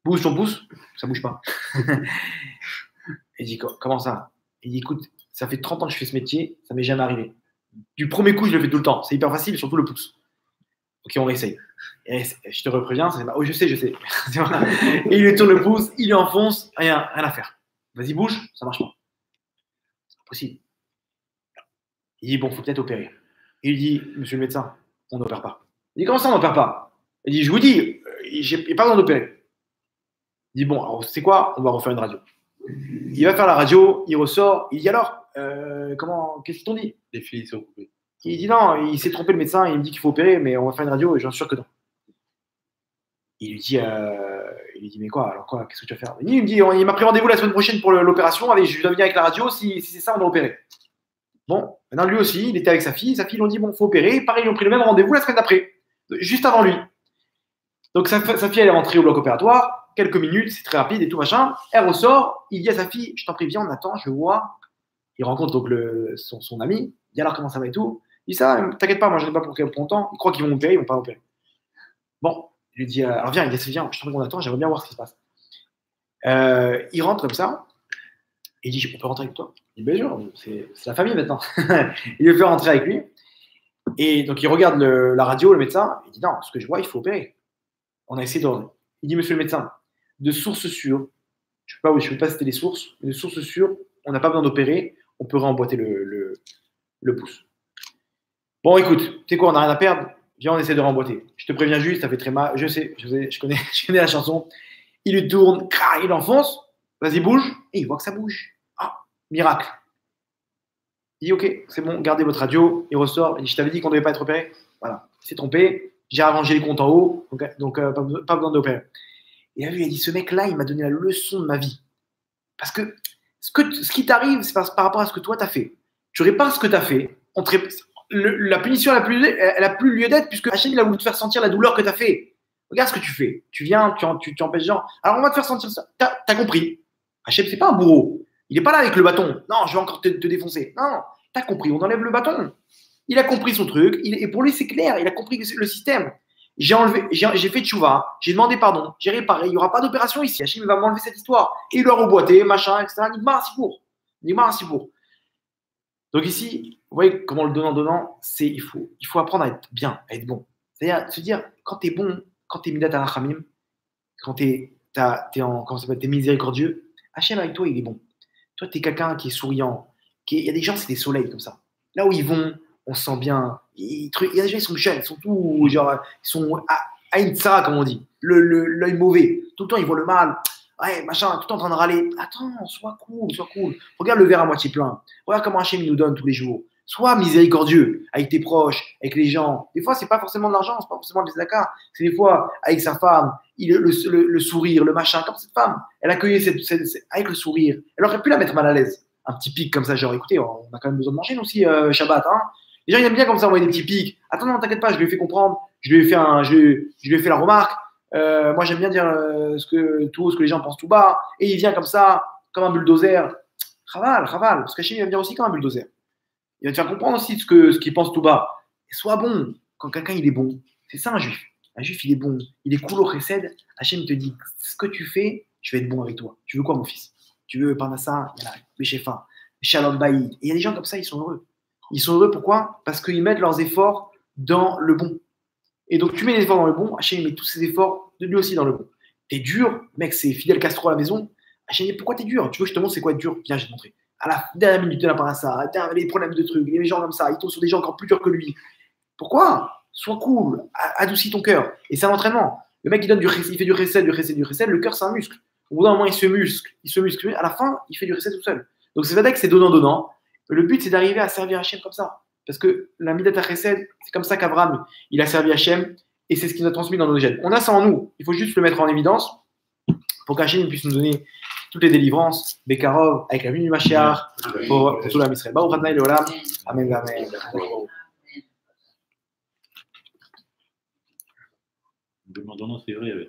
bouge ton pouce, ça bouge pas. Il dit, comment ça? Il dit, écoute, ça fait 30 ans que je fais ce métier, ça m'est jamais arrivé. Du premier coup, je le fais tout le temps. C'est hyper facile, surtout le pouce. Ok, on essaye. Et je te repréviens, ça fait mal. Oh, je sais. Et il lui tourne le pouce, il lui enfonce, rien à faire. Vas-y, bouge, ça marche pas. C'est impossible. Il dit, bon, faut peut-être opérer. Il lui dit, monsieur le médecin, on n'opère pas. Il dit, comment ça, on n'opère pas? Il dit, je vous dis, j'ai pas besoin d'opérer. Il dit, bon, alors, c'est quoi? On va refaire une radio. Il va faire la radio, il ressort, il dit, alors, qu'est-ce qu'ils t'ont dit? Les fils sont coupés. Il dit, non, il s'est trompé le médecin, il me dit qu'il faut opérer, mais on va faire une radio et j'en suis sûr que non. Il lui dit, mais quoi, alors quoi, qu'est-ce que tu vas faire? Il me dit, il m'a pris rendez-vous la semaine prochaine pour l'opération, allez, je dois venir avec la radio, si c'est ça, on doit opérer. Bon, maintenant lui aussi, il était avec sa fille lui ont dit, bon, faut opérer, pareil, ils ont pris le même rendez-vous la semaine d'après, juste avant lui. Donc sa fille, elle est rentrée au bloc opératoire, quelques minutes, c'est très rapide et tout machin, elle ressort, il dit à sa fille, je t'en prie, viens, on attend, je vois. Il rencontre donc son ami, il dit alors comment ça va et tout. Il dit ça, t'inquiète pas, moi je n'ai pas pour longtemps, ils croient qu'ils vont opérer, ils vont pas opérer. Bon, il lui dit, alors viens, viens, je t'en prie qu'on attend, j'aimerais bien voir ce qui se passe. Il rentre comme ça, et il dit, on peut rentrer avec toi? Il dit, bien sûr, c'est la famille maintenant. Il le fait rentrer avec lui. Et donc, il regarde la radio, le médecin. Il dit, non, ce que je vois, il faut opérer. On a essayé de. Il dit, monsieur le médecin, de sources sûres, je ne peux pas citer les sources, mais de sources sûres, on n'a pas besoin d'opérer, on peut réemboîter le pouce. Bon, écoute, tu sais quoi, on n'a rien à perdre, viens, on essaie de remboîter. Je te préviens juste, ça fait très mal. Je sais, je connais la chanson. Il lui tourne, il enfonce, vas-y, bouge, et il voit que ça bouge. Ah, miracle. Il dit, ok, c'est bon, gardez votre radio. Il ressort, il dit, je t'avais dit qu'on ne devait pas être opéré. Voilà, il s'est trompé, j'ai arrangé les comptes en haut, donc pas besoin d'opérer. Et là, lui, il a dit, ce mec-là, il m'a donné la leçon de ma vie. Parce que ce qui t'arrive, c'est par rapport à ce que toi, tu as fait. Tu répares ce que tu as fait. La punition, elle a plus lieu d'être, puisque Hachem, il a voulu te faire sentir la douleur que tu as fait. Regarde ce que tu fais. Tu viens, tu empêches les gens. Alors, on va te faire sentir ça. T'as compris. Hachem, c'est pas un bourreau. Il n'est pas là avec le bâton. Non, je vais encore te défoncer. Non, t'as compris. On enlève le bâton. Il a compris son truc. Et pour lui, c'est clair. Il a compris le système. J'ai fait tchouva. J'ai demandé pardon. J'ai réparé. Il n'y aura pas d'opération ici. Hachem, il va m'enlever cette histoire. Et il doit reboîter, machin, etc. Nigmar Sibour. Donc ici, vous voyez comment le donnant-donnant, il faut apprendre à être bien, à être bon. C'est-à-dire se dire, quand tu es bon, quand tu es Midat Arachamim, quand t'es miséricordieux, Hachem avec toi, il est bon. Toi, tu es quelqu'un qui est souriant. Il y a des gens, c'est des soleils comme ça. Là où ils vont, on se sent bien. Il y a des gens, ils sont jeunes, ils sont tout, genre, ils sont à une tsara, comme on dit. L'œil mauvais. Tout le temps, ils voient le mal. Ouais, machin, tout le temps en train de râler. Attends, sois cool, sois cool. Regarde le verre à moitié plein. Regarde comment Hachem nous donne tous les jours. Sois miséricordieux avec tes proches, avec les gens. Des fois, c'est pas forcément de l'argent, c'est pas forcément des zakats. C'est des fois avec sa femme, le sourire, le machin. Comme cette femme, elle accueillait avec le sourire. Elle aurait pu la mettre mal à l'aise. Un petit pic comme ça, genre, écoutez, on a quand même besoin de manger, nous aussi, Shabbat. Hein. Les gens, ils aiment bien comme ça, envoyer des petits pics. Attends, non, t'inquiète pas, je lui ai fait comprendre. Je lui ai fait la remarque. Moi, j'aime bien dire tout ce que les gens pensent tout bas. Et il vient comme ça, comme un bulldozer. Chaval. Parce qu'Hachem, il va venir aussi comme un bulldozer. Il va te faire comprendre aussi ce qu'il pense tout bas. Et sois bon. Quand quelqu'un, il est bon. C'est ça, un juif. Un juif, il est bon. Il est cool au chesed. Hachem te dit, ce que tu fais, je vais être bon avec toi. Tu veux quoi, mon fils? Tu veux Parnassa, Béchefa, Shalom Baïd. Et il y a des gens comme ça, ils sont heureux. Ils sont heureux pourquoi? Parce qu'ils mettent leurs efforts dans le bon. Et donc, tu mets les efforts dans le bon, Hachem met tous ses efforts de lui aussi dans le bon. T'es dur, mec, c'est Fidel Castro à la maison. Hachem dit, pourquoi t'es dur? Tu veux que je te montre c'est quoi être dur? Viens, je vais te montrer. À la dernière minute de la Parnassa, les problèmes de trucs, les gens comme ça, ils tombent sur des gens encore plus durs que lui. Pourquoi? Sois cool, adoucis ton cœur. Et c'est un entraînement. Le mec, il fait du recel, le cœur, c'est un muscle. Au bout d'un moment, il se muscle. À la fin, il fait du recel tout seul. Donc, c'est vrai que c'est donnant. Le but, c'est d'arriver à servir Hachem comme ça. Parce que la Midat HaChesed, c'est comme ça qu'Abraham, il a servi Hachem. Et c'est ce qu'il nous a transmis dans nos gènes. On a ça en nous. Il faut juste le mettre en évidence pour qu'Hachem puisse nous donner toutes les délivrances, Bekarov, avec la venue du Mashiach, pour tout la Misraël. Baruch Adonai Leolam. Amen, amen. Demandons, c'est vrai.